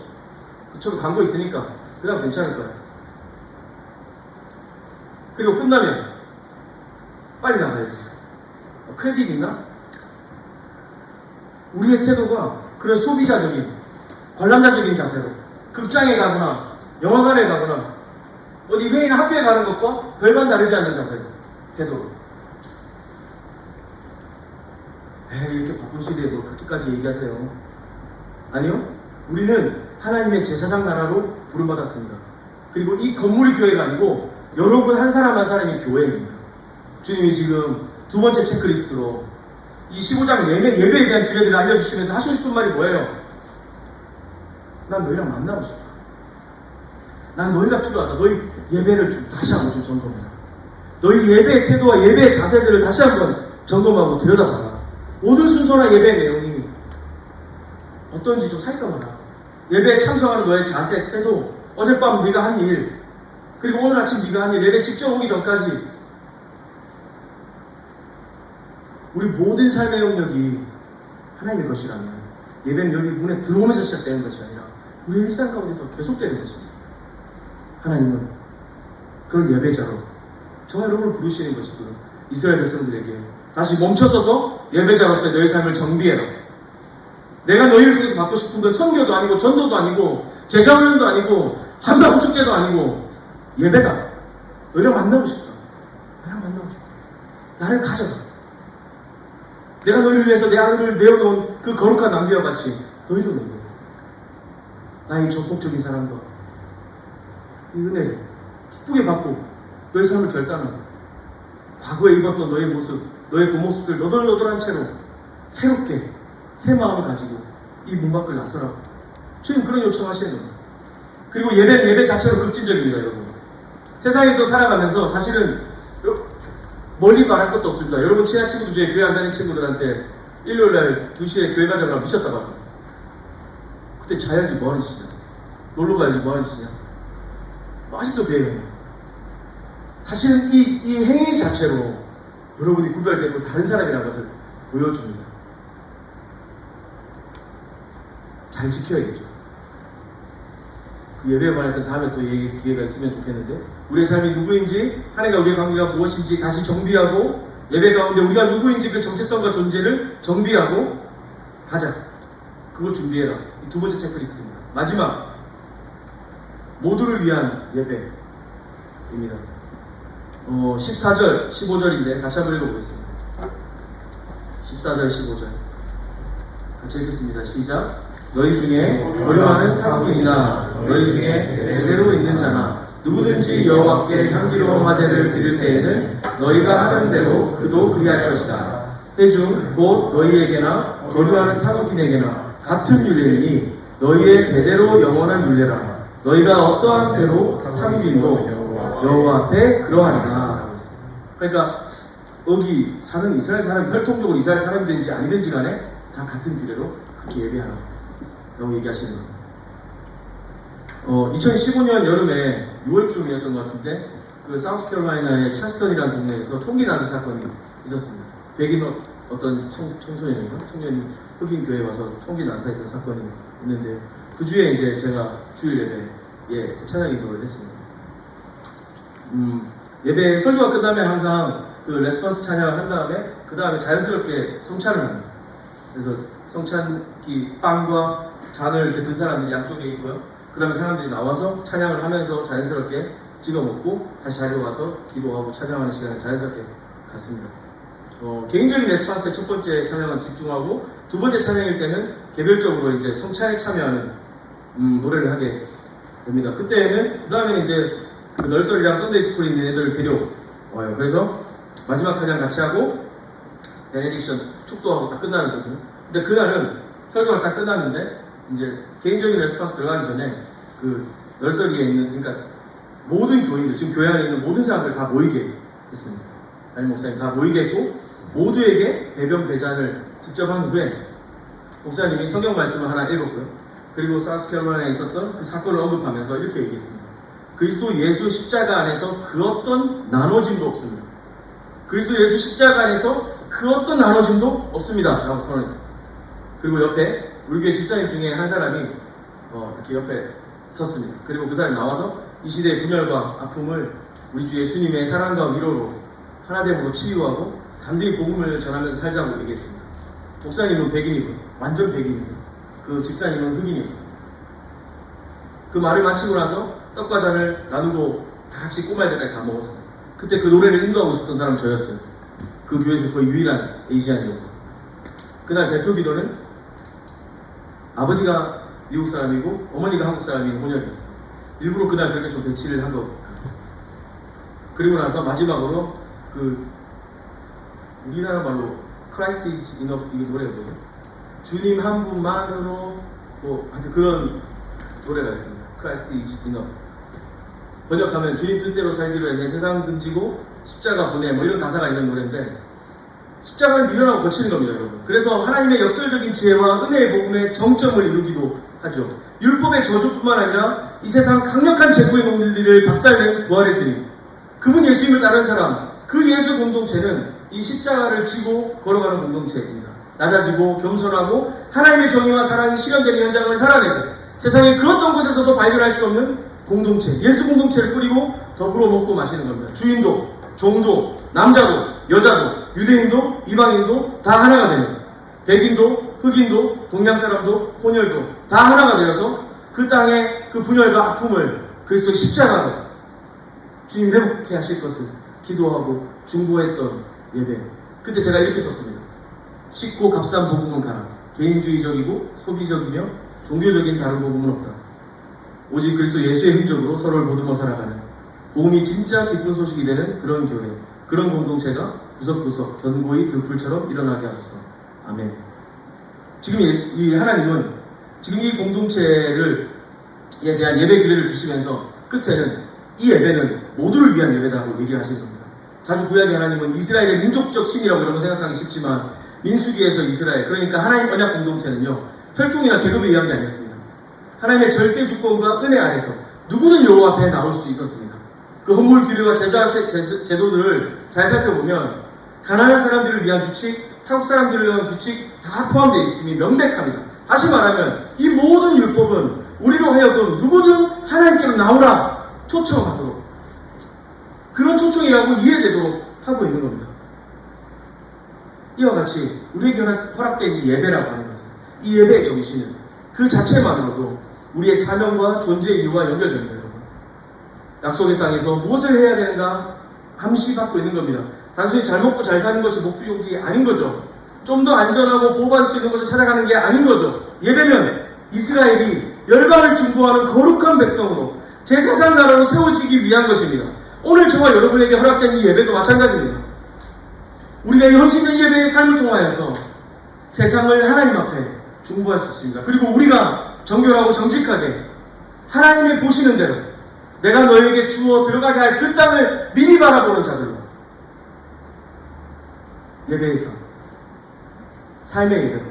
그쪽에 광고 있으니까 그 다음 괜찮을 거예요. 그리고 끝나면 빨리 나가야지. 크레딧 있나? 우리의 태도가 그런 소비자적인, 관람자적인 자세로 극장에 가거나 영화관에 가거나 어디 회의나 학교에 가는 것과 별반 다르지 않는 자세로, 태도로. 이렇게 바쁜 시대에 뭐 그렇게까지 얘기하세요? 아니요. 우리는 하나님의 제사장 나라로 부름받았습니다. 그리고 이 건물이 교회가 아니고 여러분 한 사람 한 사람이 교회입니다. 주님이 지금 두 번째 체크리스트로 이 15장 내내 예배에 대한 규례들을 알려주시면서 하시고 싶은 말이 뭐예요? 난 너희랑 만나고 싶다. 난 너희가 필요하다. 너희 예배를 좀 다시 한번 좀 점검해라. 너희 예배의 태도와 예배의 자세들을 다시 한번 점검하고 들여다봐라. 모든 순서나 예배의 내용이 어떤지 좀 살펴봐라. 예배에 참석하는 너의 자세, 태도, 어젯밤 네가 한 일, 그리고 오늘 아침 네가 한 일, 예배 직접 오기 전까지 우리 모든 삶의 영역이 하나님의 것이라면 예배는 여기 문에 들어오면서 시작되는 것이 아니라 우리 일상 가운데서 계속되는 것입니다. 하나님은 그런 예배자로 저와 여러분을 부르시는 것이고요. 이스라엘 백성들에게 다시 멈춰서서 예배자로서의 너의 삶을 정비해라. 내가 너희를 통해서 받고 싶은 건 선교도 아니고 전도도 아니고 제자훈련도 아니고 한방축제도 아니고 예배다. 너희랑 만나고 싶다. 너희랑 만나고 싶다. 나를 가져가. 내가 너희를 위해서 내 아들을 내어놓은 그 거룩한 낭비와 같이 너희도 내게 나의 전폭적인 사랑과 이 은혜를 기쁘게 받고 너의 삶을 결단하고 과거에 입었던 너의 모습, 너의 그 모습들 너덜너덜한 채로 새롭게 새 마음을 가지고 이 문 밖을 나서라고 주님 그런 요청하시는 겁니다. 그리고 예배 자체로 급진적입니다. 여러분 세상에서 살아가면서 사실은 멀리 말할 것도 없습니다. 여러분 친한 친구들 중에 교회 안 다니는 친구들한테 일요일날 2시에 교회 가자고 하면 미쳤다 봐요. 그때 자야지 뭐하는 짓이냐, 놀러 가야지 뭐하는 짓이냐, 너 아직도 교회 가냐. 사실은 이 행위 자체로 여러분이 구별되고 다른 사람이라는 것을 보여줍니다. 잘 지켜야겠죠. 그 예배에 관해서 다음에 또 얘기 기회가 있으면 좋겠는데, 우리의 삶이 누구인지, 하나님과 우리의 관계가 무엇인지 다시 정비하고, 예배 가운데 우리가 누구인지 그 정체성과 존재를 정비하고 가자. 그거 준비해라. 이 두 번째 체크리스트입니다. 마지막, 모두를 위한 예배입니다. 14절, 15절인데 같이 한번 읽어보겠습니다. 14절, 15절 같이 읽겠습니다. 시작. 너희 중에 고려하는 타국인이나 너희 중에 대대로 있는 자나 누구든지 여호와께 향기로운 화제를 드릴 때에는 너희가 하는 대로 그도 그리할 것이다. 회중 곧 너희에게나 거류하는 타국인에게나 같은 율례이니 너희의 대대로 영원한 율례라. 너희가 어떠한 대로 타국인도 여호와 앞에 그러하리라. 라고 했습니다. 그러니까 여기 사는 이스라엘 사람, 혈통적으로 이스라엘 사람들인지 아니든지 간에 다 같은 규례로 그렇게 예배하라 라고 얘기하시는 겁니다. 2015년 여름에 6월쯤이었던 것 같은데 그 사우스캐롤라이나의 찰스턴이라는 동네에서 총기 난사 사건이 있었습니다. 백인 어떤 청년이 흑인 교회에 와서 총기 난사했던 사건이 있는데, 그 주에 이제 제가 주일 예배에 찬양 인도를 했습니다. 예배 설교가 끝나면 항상 그 레스폰스 찬양을 한 다음에 그 다음에 자연스럽게 성찬을 합니다. 그래서 성찬기 빵과 잔을 이렇게 든 사람들이 양쪽에 있고요. 그 다음에 사람들이 나와서 찬양을 하면서 자연스럽게 찍어 먹고 다시 자리로 가서 기도하고 찬양하는 시간을 자연스럽게 갖습니다. 개인적인 레스폰스의 첫 번째 찬양은 집중하고, 두 번째 찬양일 때는 개별적으로 이제 성찬에 참여하는 노래를 하게 됩니다. 그때는 그 다음에는 이제 그 널서리랑 썬데이 스쿨 있는 애들을 데려와요. 그래서 마지막 찬양 같이 하고 베네딕션 축도하고 다 끝나는 거죠. 근데 그날은 설교가 다 끝났는데 이제 개인적인 레스폰스 들어가기 전에 그 널서리에 있는, 그러니까 모든 교인들, 지금 교회 안에 있는 모든 사람들 다 모이게 했습니다. 담임 목사님 다 모이게 했고 모두에게 배변 배잔을 직접 한 후에 목사님이 성경 말씀을 하나 읽었고요. 그리고 사우스캐롤라이나에 있었던 그 사건을 언급하면서 이렇게 얘기했습니다. 그리스도 예수 십자가 안에서 그 어떤 나눠짐도 없습니다. 그리스도 예수 십자가 안에서 그 어떤 나눠짐도 없습니다. 라고 선언했습니다. 그리고 옆에 우리 교회 집사님 중에 한 사람이 이렇게 옆에 섰습니다. 그리고 그 사람이 나와서 이 시대의 분열과 아픔을 우리 주 예수님의 사랑과 위로로 하나됨으로 치유하고 담대히 복음을 전하면서 살자고 얘기했습니다. 목사님은 백인이고 완전 백인이고 그 집사님은 흑인이었습니다. 그 말을 마치고 나서 떡과 잔을 나누고 다 같이 꼬마애들까지 다 먹었습니다. 그때 그 노래를 인도하고 있었던 사람은 저였어요. 그 교회에서 거의 유일한 에이시안이었고, 그날 대표 기도는 아버지가 미국 사람이고 어머니가 한국 사람인 혼혈이었어요. 일부러 그날 그렇게 좀 배치를 한 것 같아요. 그리고 나서 마지막으로 그 우리나라 말로 Christ is enough, 이게 노래가 뭐죠? 주님 한 분만으로 하여튼 그런 노래가 있습니다. Christ is enough. 번역하면 주님 뜻대로 살기로 했네, 세상 등지고 십자가 보내, 이런 가사가 있는 노래인데, 십자가를 미련하고 거치는 겁니다, 여러분. 그래서 하나님의 역설적인 지혜와 은혜의 복음의 정점을 이루기도 하죠. 율법의 저주뿐만 아니라 이 세상 강력한 제국의 논리를 박살낸 부활의 주님, 그분 예수님을 따르는 사람, 그 예수 공동체는 이 십자가를 지고 걸어가는 공동체입니다. 낮아지고 겸손하고 하나님의 정의와 사랑이 실현되는 현장을 살아내고 세상의 그 어떤 곳에서도 발견할 수 없는 공동체, 예수 공동체를 꾸리고 더불어 먹고 마시는 겁니다. 주인도, 종도, 남자도, 여자도, 유대인도, 이방인도 다 하나가 되는, 백인도, 흑인도, 동양 사람도, 혼혈도 다 하나가 되어서 그 땅의 그 분열과 아픔을 그리스도의 십자가로 주님 회복해 하실 것을 기도하고 중보했던 예배. 그때 제가 이렇게 썼습니다. 쉽고 값싼 복음은 가라. 개인주의적이고 소비적이며 종교적인 다른 복음은 없다. 오직 그리스도 예수의 흔적으로 서로를 보듬어 살아가는 복음이 진짜 기쁜 소식이 되는 그런 교회, 그런 공동체가 구석구석 견고히 들풀처럼 일어나게 하소서. 아멘. 지금 이 하나님은 지금 이 공동체에 대한 예배 규례를 주시면서 끝에는 이 예배는 모두를 위한 예배다고 얘기를 하시는 겁니다. 자주 구약의 하나님은 이스라엘의 민족적 신이라고 여러분 생각하기 쉽지만 민수기에서 이스라엘, 그러니까 하나님 언약 공동체는요, 혈통이나 계급에 의한 게 아니었습니다. 하나님의 절대 주권과 은혜 안에서 누구든 여호와 앞에 나올 수 있었습니다. 그 헌물 규례와 제도들을 잘 살펴보면 가난한 사람들을 위한 규칙, 타국 사람들을 위한 규칙 다 포함되어 있음이 명백합니다. 다시 말하면 이 모든 율법은 우리로 하여금 누구든 하나님께로 나오라 초청하도록, 그런 초청이라고 이해되도록 하고 있는 겁니다. 이와 같이 우리에게 허락된 이 예배라고 하는 것은, 이 예배의 정신은 그 자체만으로도 우리의 사명과 존재 이유와 연결됩니다. 여러분, 약속의 땅에서 무엇을 해야 되는가 암시받고 있는 겁니다. 단순히 잘 먹고 잘 사는 것이 목표이 아닌 거죠. 좀 더 안전하고 보호받을 수 있는 것을 찾아가는 게 아닌 거죠. 예배는 이스라엘이 열방을 중보하는 거룩한 백성으로 제사장 나라로 세워지기 위한 것입니다. 오늘 저와 여러분에게 허락된 이 예배도 마찬가지입니다. 우리가 이 헌신된 예배의 삶을 통하여서 세상을 하나님 앞에 중보할 수 있습니다. 그리고 우리가 정결하고 정직하게 하나님이 보시는 대로 내가 너에게 주어 들어가게 할 그 땅을 미리 바라보는 자들로 예배의 삶의 예배로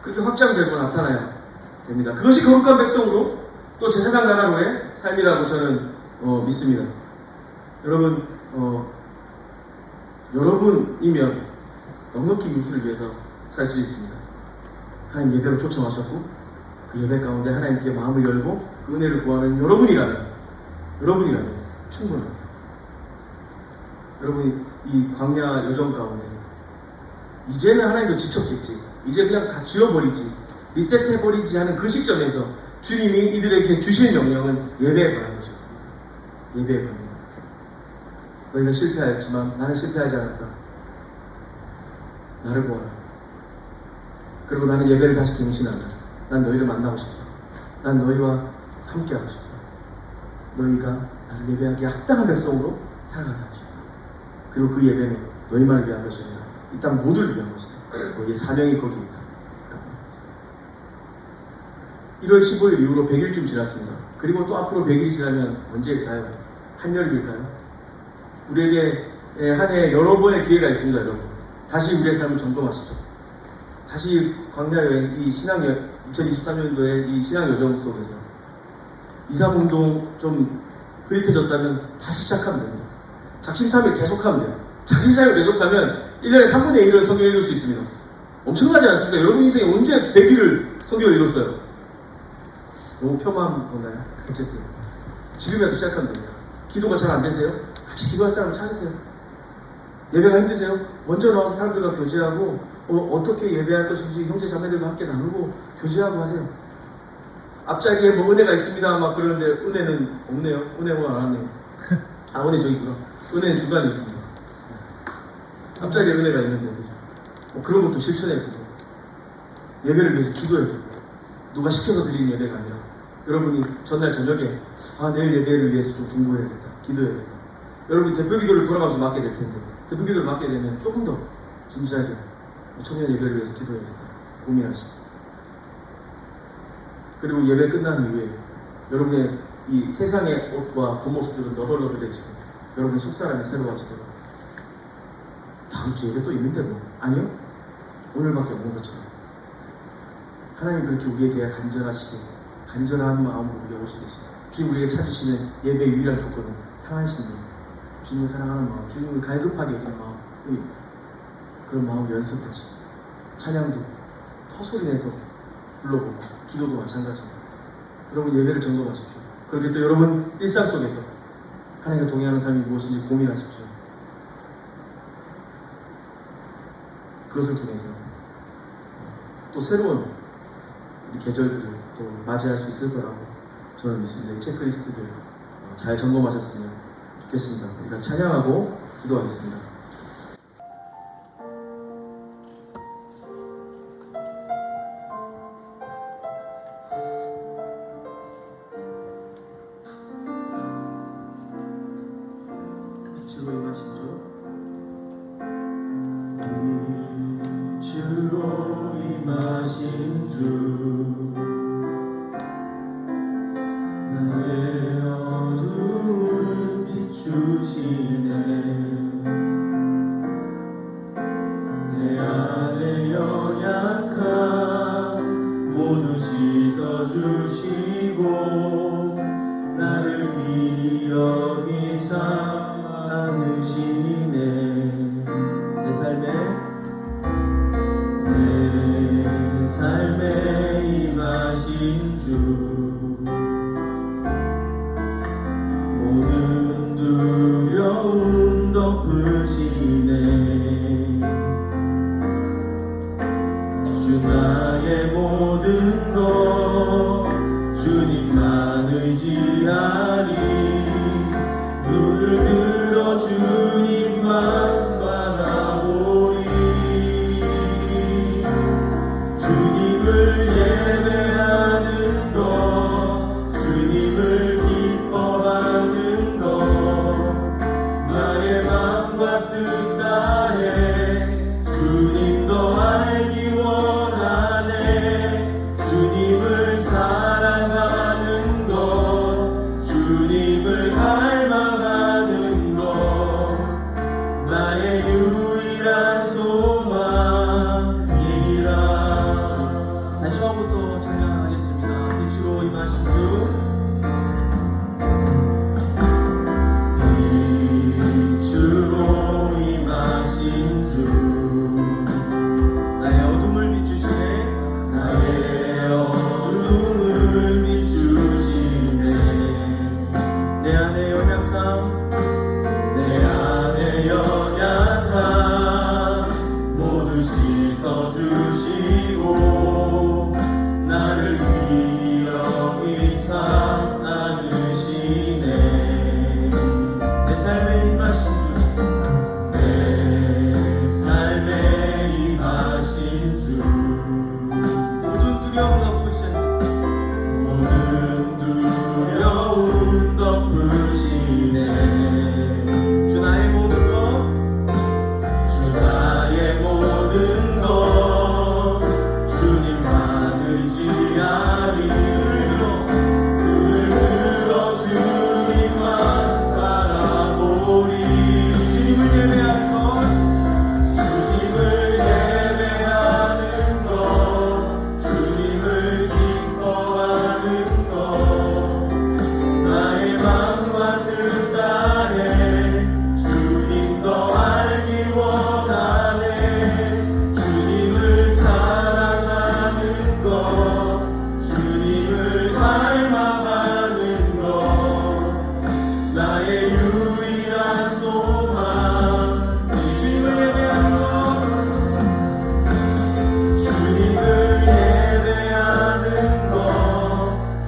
그렇게 확장되고 나타나야 됩니다. 그것이 거룩한 백성으로 또 제사장 나라로의 삶이라고 저는 믿습니다. 여러분, 여러분이면 넉넉히 이웃을 위해서 살 수 있습니다. 하나님 예배로 초청하셨고 그 예배 가운데 하나님께 마음을 열고 그 은혜를 구하는 여러분이라면 충분합니다. 여러분이 이 광야 여정 가운데 이제는 하나님도 지쳤겠지, 이제 그냥 다 지워버리지, 리셋해버리지 하는 그 시점에서 주님이 이들에게 주신 명령은 예배에 관한 것이었습니다. 예배에 관한 것. 너희가 실패하였지만 나는 실패하지 않았다. 나를 보아라. 그리고 나는 예배를 다시 갱신한다. 난 너희를 만나고 싶다. 난 너희와 함께하고 싶다. 너희가 나를 예배하기에 합당한 백성으로 살아가게 하고 싶다. 그리고 그 예배는 너희만을 위한 것이 아니라 이 땅 모두를 위한 것이다. 너희의 사명이 거기에 있다. 1월 15일 이후로 100일쯤 지났습니다. 그리고 또 앞으로 100일이 지나면 언제일까요? 한여름일까요? 우리에게 한 해 여러 번의 기회가 있습니다. 여러분, 다시 우리의 삶을 점검하시죠. 다시 광야여행, 이 2023년도의 이 신앙여정 속에서 2.3운동 좀 흐릿해졌다면 다시 시작하면 됩니다. 작심삼일 계속하면 돼요. 작심삼일 계속하면 1년에 3분의 1은 성경 읽을 수 있습니다. 엄청나지 않습니까? 여러분 인생에 언제 100일을 성경을 읽었어요? 너무 폄하한 건가요? 어쨌든 지금이라도 시작하면 됩니다. 기도가 잘 안 되세요? 같이 기도할 사람을 찾으세요. 예배가 힘드세요? 먼저 나와서 사람들과 교제하고 어떻게 예배할 것인지 형제 자매들과 함께 나누고 교제하고 하세요. 앞자리에 뭐 은혜가 있습니다 막 그러는데 은혜는 없네요. 은혜 뭐 안 왔네요. 아, 은혜 저기 있구나. 은혜는 중간에 있습니다. 앞자리에 은혜가 있는데 그죠? 그런 것도 실천해보고 예배를 위해서 기도해보고 누가 시켜서 드리는 예배가 아니라 여러분이 전날 저녁에 내일 예배를 위해서 좀 중보해야겠다, 기도해야겠다. 여러분이 대표 기도를 돌아가면서 맡게 될 텐데 대표 기도를 맡게 되면 조금 더 진지하게 청년 예배를 위해서 기도해야겠다 고민하시고, 그리고 예배 끝난 이후에 여러분의 이 세상의 옷과 겉모습들은 너덜너덜해지고 여러분의 속사람이 새로워지도록 다음 주 예배 또 있는데 뭐 아니요? 오늘밖에 없는 것처럼 하나님 그렇게 우리에 대해 간절하시게 간절한 마음으로 우리가 오시듯이 주님 우리에게 찾으시는 예배의 유일한 조건은 상한 심령, 주님을 사랑하는 마음, 주님을 갈급하게 여기는 마음 뿐입니다. 그런 마음을 연습하시고 찬양도 터소리 내서 불러보고 기도도 마찬가지입니다. 여러분 예배를 점검하십시오. 그렇게 또 여러분 일상 속에서 하나님과 동행하는 삶이 무엇인지 고민하십시오. 그것을 통해서 또 새로운 우리 계절들을 또 맞이할 수 있을 거라고 저는 믿습니다. 이 체크리스트들 잘 점검하셨으면 좋겠습니다. 우리가 찬양하고 기도하겠습니다. 빛으로 임하신 주, 빛으로 임하신 주, 나의 어둠을 비추시네. 내 안에 연약함 모두 씻어주시고 나를 기억이사 안으시네. 내 삶에 임하신 주, 모든 두려움 덮으시네. 주 나의 모든 것 주님만 의지하리. 눈을 들어 주님만 바라보리. 주님을 예배하는 것, 주님을 기뻐하는 것, 나의 맘과 뜻 다해 주님 더 알기 원하네. 주님을 사랑하는 것, 주님을 갈망하는 것, 나의 유일한 소망이라. 다시 처음부터 찬양하겠습니다. 빛으로 임하신 주, 빛으로 임하신 주, 나의 어둠을 비추시네. 나의 어둠을 비추시네. 내 안의 연약함 내 안에 연약함 모두 씻어주시고 나를 기억이사 안으시네. 내 삶에 임하신 주, 내 삶에 임하신 주, 모든 두려움 덮으시네. 모든 두려움 덮으시네. 주 나의 모든 것 주 나의 모든 것 주님만 의지하리. 눈을 들어 주님만 바라보리. 주님을 예배하는 것, 주님을 예배하는 것, 주님을 기뻐하는 것, 나의 맘과 뜻 다해 주님 더 알기 원하네. 주님을 사랑하는 것, 주님을 갈망하는 것, 나의 유일한 소망. 주님을 예배하는 것, 주님을 예배하는 것,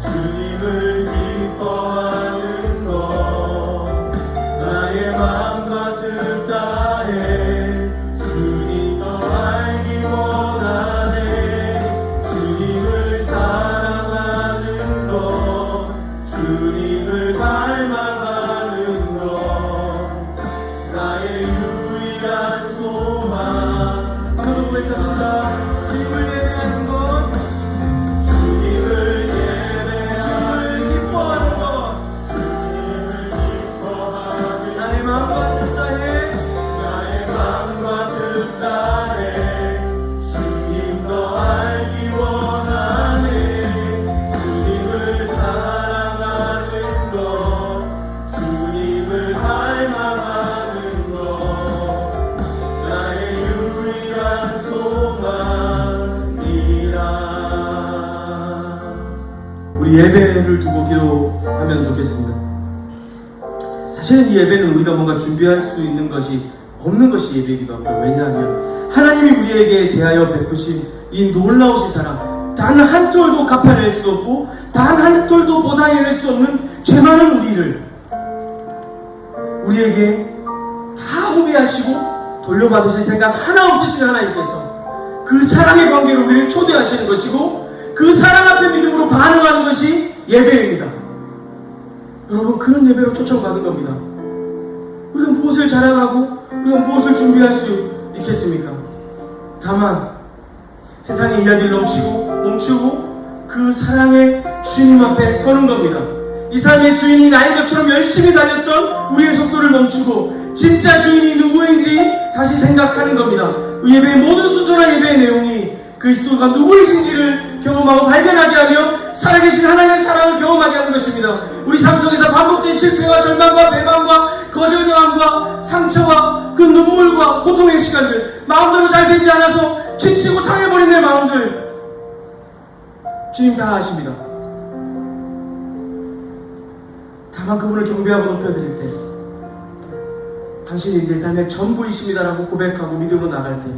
주님을 기뻐하는 것, 나의 맘과 뜻 다해 주님 더 알기 원하네. 주님을 사랑하는 것, 주님을 갈망하는 것, 나의 유일한 소망. 한번더 고백합시다. 주님을 예배하는 것, 주님을 주님을 기뻐하는 것, 기뻐하는 나의 마음과 뜻 다해 나의 맘과 뜻 다해 주님 더 알기 원하네. 주님을 사랑하는 것, 주님을 갈망하는 것, 나의 유일한 소망이라. 우리 예배를 두고 기도하면 좋겠습니다. 사실은 이 예배는 우리가 뭔가 준비할 수 있는 것이 없는 것이 예배이기도 합니다. 왜냐하면 하나님이 우리에게 대하여 베푸신 이 놀라우신 사랑, 단 한 톨도 갚아낼 수 없고 단 한 톨도 보상해낼 수 없는 죄 많은 우리에게 다 후비하시고 돌려받으실 생각 하나 없으신 하나님께서 그 사랑의 관계로 우리를 초대하시는 것이고 그 사랑 앞에 믿음으로 반응하는 것이 예배입니다. 여러분, 그런 예배로 초청받은 겁니다. 우리가 무엇을 자랑하고 우리가 무엇을 준비할 수 있겠습니까? 다만 세상의 이야기를 멈추고 그 사랑의 주님 앞에 서는 겁니다. 이 삶의 주인이 나인 것처럼 열심히 달렸던 우리의 속도를 멈추고 진짜 주인이 누구인지 다시 생각하는 겁니다. 예배의 모든 순서나 예배의 내용이 그리스도가 누구이신지를 경험하고 발견하게 하며 살아계신 하나님의 사랑을 경험하게 하는 것입니다. 우리 삶 속에서 반복된 실패와 절망과 배반과 거절당함과 상처와 그 눈물과 고통의 시간들, 마음대로 잘 되지 않아서 지치고 상해버린 내 마음들, 주님 다 아십니다. 다만 그분을 경배하고 높여드릴 때, 당신이 내 삶의 전부이십니다라고 고백하고 믿음으로 나갈 때,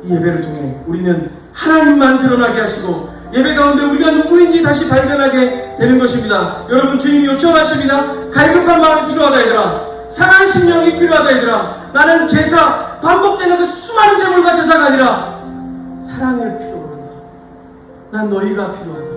이 예배를 통해 우리는 하나님만 드러나게 하시고 예배 가운데 우리가 누구인지 다시 발견하게 되는 것입니다. 여러분, 주님이 요청하십니다. 갈급한 마음이 필요하다 얘들아. 상한 심령이 필요하다 얘들아. 나는 제사, 반복되는 그 수많은 제물과 제사가 아니라 사랑을 필요로 한다. 난 너희가 필요하다.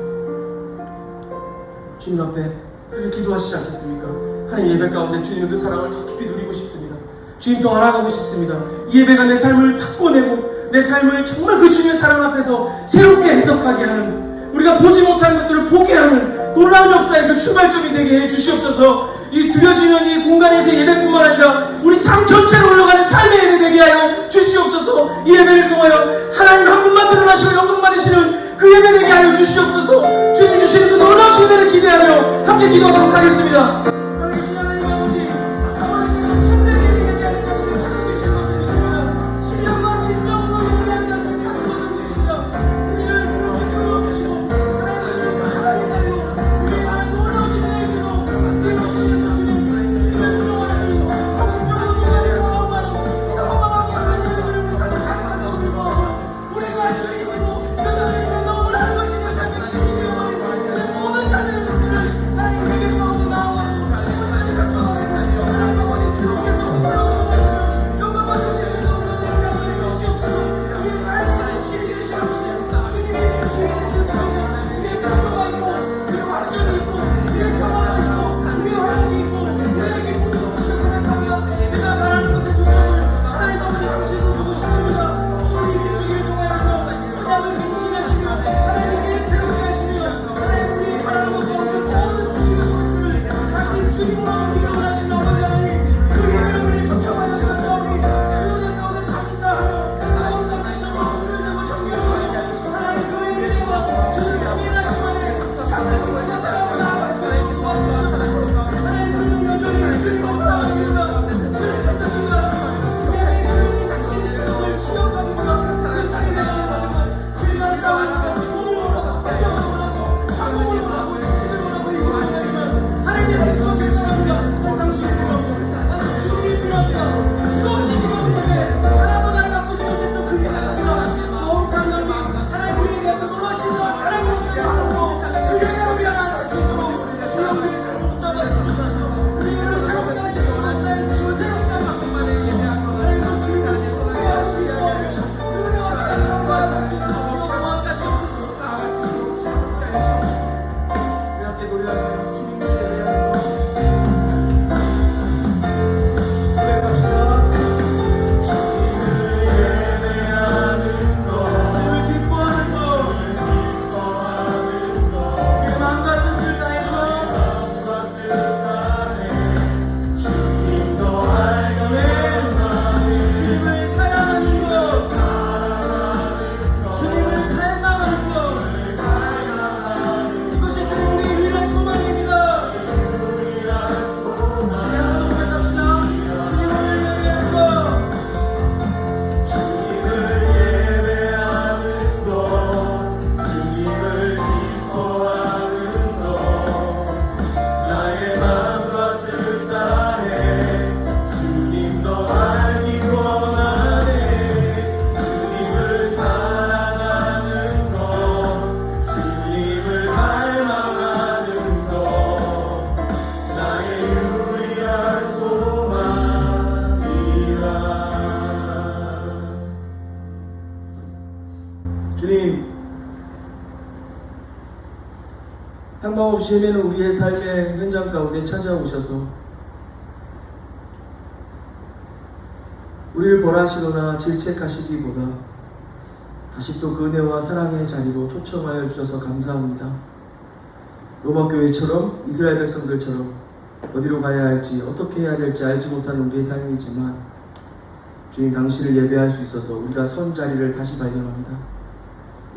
주님 앞에 그렇게 기도하시지 않겠습니까? 하나님, 예배 가운데 주님의 그 사랑을 더 깊이 누리고 싶습니다. 주님 더 알아가고 싶습니다. 이 예배가 내 삶을 바꿔내고 내 삶을 정말 그 주님의 사랑 앞에서 새롭게 해석하게 하는, 우리가 보지 못하는 것들을 보게 하는 놀라운 역사의 그 출발점이 되게 해 주시옵소서. 이 드려지는 이 공간에서 예배뿐만 아니라 우리 삶 전체로 흘러가는 삶의 예배 되게 하여 주시옵소서. 이 예배를 통하여 하나님 한 분만 드러나시고 영광 받으시는 그 예배 되게 하여 주시옵소서. 주님 주시는 그 놀라우신 은혜를 기대하며 함께 기도하도록 하겠습니다. 살아계신 하나님 아버지, 하나님은 참된 예배에 대한 자들을 찾아계신 것을 믿습니다. 신령과 진정으로 예배하는 자들을 찾는 것을 믿습니다. 우리를 그렇게 불러주시고 하나님을 사랑의 자리로 우리의 많은 놀라우신 은혜로 이루어주시는 주님, 주님의 조정하시고 정신적으로 놀라운 마음으로 영광하게 하는 예배를 우리 삶에 가득하게 드리고 우리가 주님으로 여전히 너무 하는 것이 내 삶의 기쁨이요 내 모든 삶의 모습을 하나님 예배 가운데 나와서 하나님의 작정하게 하나님 아버지 주님께서 돌아오는 것을 영광 받으시는 은혜를 우리에게 주시옵소서. 우리의 삶에서 진실이 되시옵소서. 주님의 진실이 되시옵소서. 우리의 평화가 있고 우리의 완전이 있고 우리의 평화가 있고 우리의 환경이 있고 우리의 기쁨이 있고 생각하며 내가 말하는 것의 초점을 하나님 아버지 당신으로 두고 싶습니다. 오늘 이 기술을 통하여서 하나님을 민신하시며 하나님 예배를 새롭게 하시며 하나님 우리의 바라는 것과 없는 모든 주시는 것들을 다시 주님으로 옮기게 원하시는 아버지 하나님, 그 예배를 우리를 초청하여 주셨사오니 그 은혜 가운데 감사하며 모든 감사로 훈련되고 정결하며 하나님 그 은혜와 주를 경외하시면에 참되고 내 사랑을 나아갈 수 있도록 도와주시옵소서. 하나님, 우리는 여전히 주님을 사랑합니다. 주를 찾습니다. 예배의 주인이 당신이신 것을 기억합니다. 그 자리에 나아가지만 주님을 따라가면서 돈을 원하고 성경을 원하고 방법을 원하고 예수를 원하고 이기만 하지만 하나님의 말씀을 결정합니다. 난 당신이 필요하고 나는 주님이 필요합니다. 수없이 필요한데 하나보다 바꾸지 못했던 그게 아니라 거룩한 넓이 하나님 우리에게 어떤 놀라신 사랑을 없애고 그 예배로 위안할 수 있도록 주여 우리의 삶을 붙잡아 주시옵소서. 우리를 새롭게 하시고 하나님 주를 새롭게 하시고 하나님 그 주님을 구하시고 은혜와 사랑을 감사할 수 있도록 주여 도와주시옵소서. 우리 함께 노래하며 주님을 예배하는 것 고백합시다. 주님을 예배하는 것, 주님을 기뻐하는 것, 우리의 마음과 뜻을 다해서 주님도 알게 주님을 사랑하는 것, 주님을 닮아가는 것, 이것이 주님 우리의 유일한 소망입니다. 우리 한번 고백합시다. 주님을 예배하는 것, 주님을 예배하는 것, 주님을 기뻐하는 것, 나의 마음과 뜻 다해 주님도 알기 원하네. 주님을 사랑하는 것, 주님을 닮아가는 것, 나의 유일한 소망이라. 주님, 향방 없이 헤매는 우리의 삶의 현장 가운데 찾아오셔서 우리를 벌하시거나 질책하시기보다 다시 또 그 은혜와 사랑의 자리로 초청하여 주셔서 감사합니다. 로마 교회처럼 이스라엘 백성들처럼 어디로 가야 할지 어떻게 해야 될지 알지 못하는 우리의 삶이지만 주님 당신을 예배할 수 있어서 우리가 선 자리를 다시 발견합니다.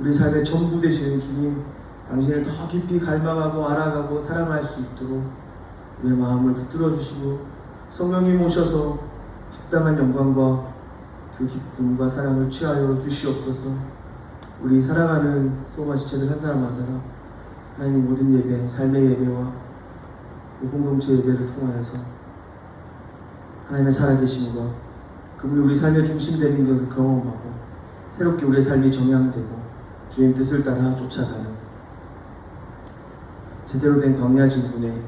우리 삶의 전부 되시는 주님, 당신을 더 깊이 갈망하고 알아가고 사랑할 수 있도록 우리의 마음을 붙들어 주시고 성령님 오셔서 합당한 영광과 그 기쁨과 사랑을 취하여 주시옵소서. 우리 사랑하는 소마 지체들 한 사람 한 사람 하나님의 모든 예배, 삶의 예배와 그 공동체 예배를 통하여서 하나님의 살아계심과 그분이 우리 삶의 중심 되는 것을 경험하고 새롭게 우리의 삶이 정향되고 주님 뜻을 따라 쫓아가는 제대로 된 광야 진군의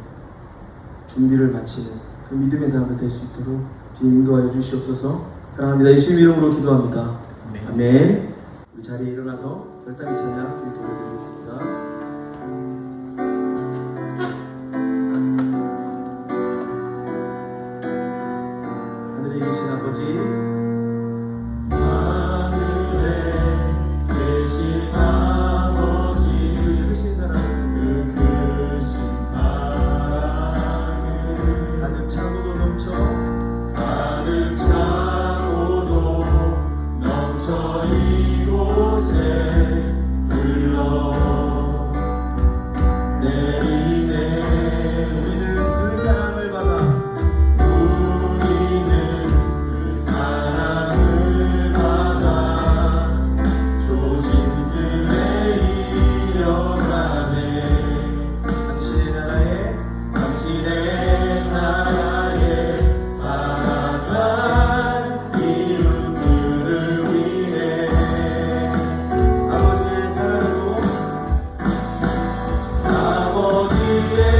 준비를 마치는 그 믿음의 사람들 될 수 있도록 주님 인도하여 주시옵소서. 사랑합니다. 예수님 이름으로 기도합니다. 아멘. 우리 자리에 일어나서 결단의 찬양 주님 돌려드리겠습니다. 하늘에 계신 아버지, 하늘에 계신 아버지 그 크신 사랑, 그 크신 사랑을 가득 차고도 넘쳐 가득 차고도 넘쳐 이곳에 흘러 내리네. 우리는 그 사랑을 받아 우리는 그 사랑을 받아 조심스레 이어가네. 당신의 나라에 살아갈 이웃들을 위해 아버지의 사랑으로 아버지의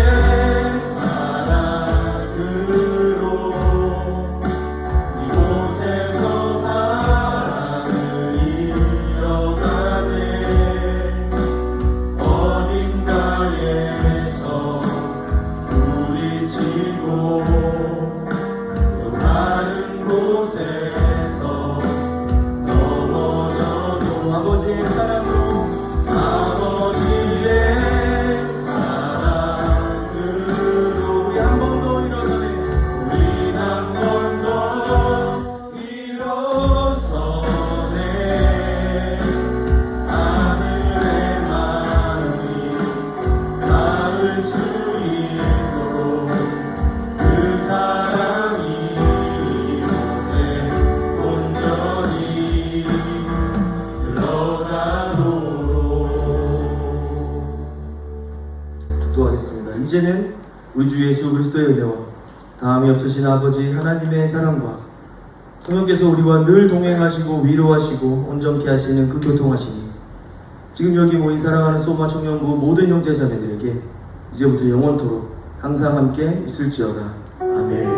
사랑으로 이곳에서 사랑을 이어가네. 어딘가에서 부딪히고 또 다른 곳에서 넘어져도 아버지의 사랑으로 아버지의 사랑으로 우리 한 번 더 일어서네. 우린 한 번 더 일어서네. 하늘의 마음이 닿을 수 있도록 그 사랑이 이곳에 온전히 들어가도록. 축도하겠습니다. 이제는 우리 주 예수 그리스도의 은혜와 다함이 없으신 아버지 하나님의 사랑과 성령께서 우리와 늘 동행하시고 위로하시고 온전케 하시는 그 교통하시니 지금 여기 모인 사랑하는 소마 청년부 모든 형제자매들에게 이제부터 영원토록 항상 함께 있을지어다. 아멘.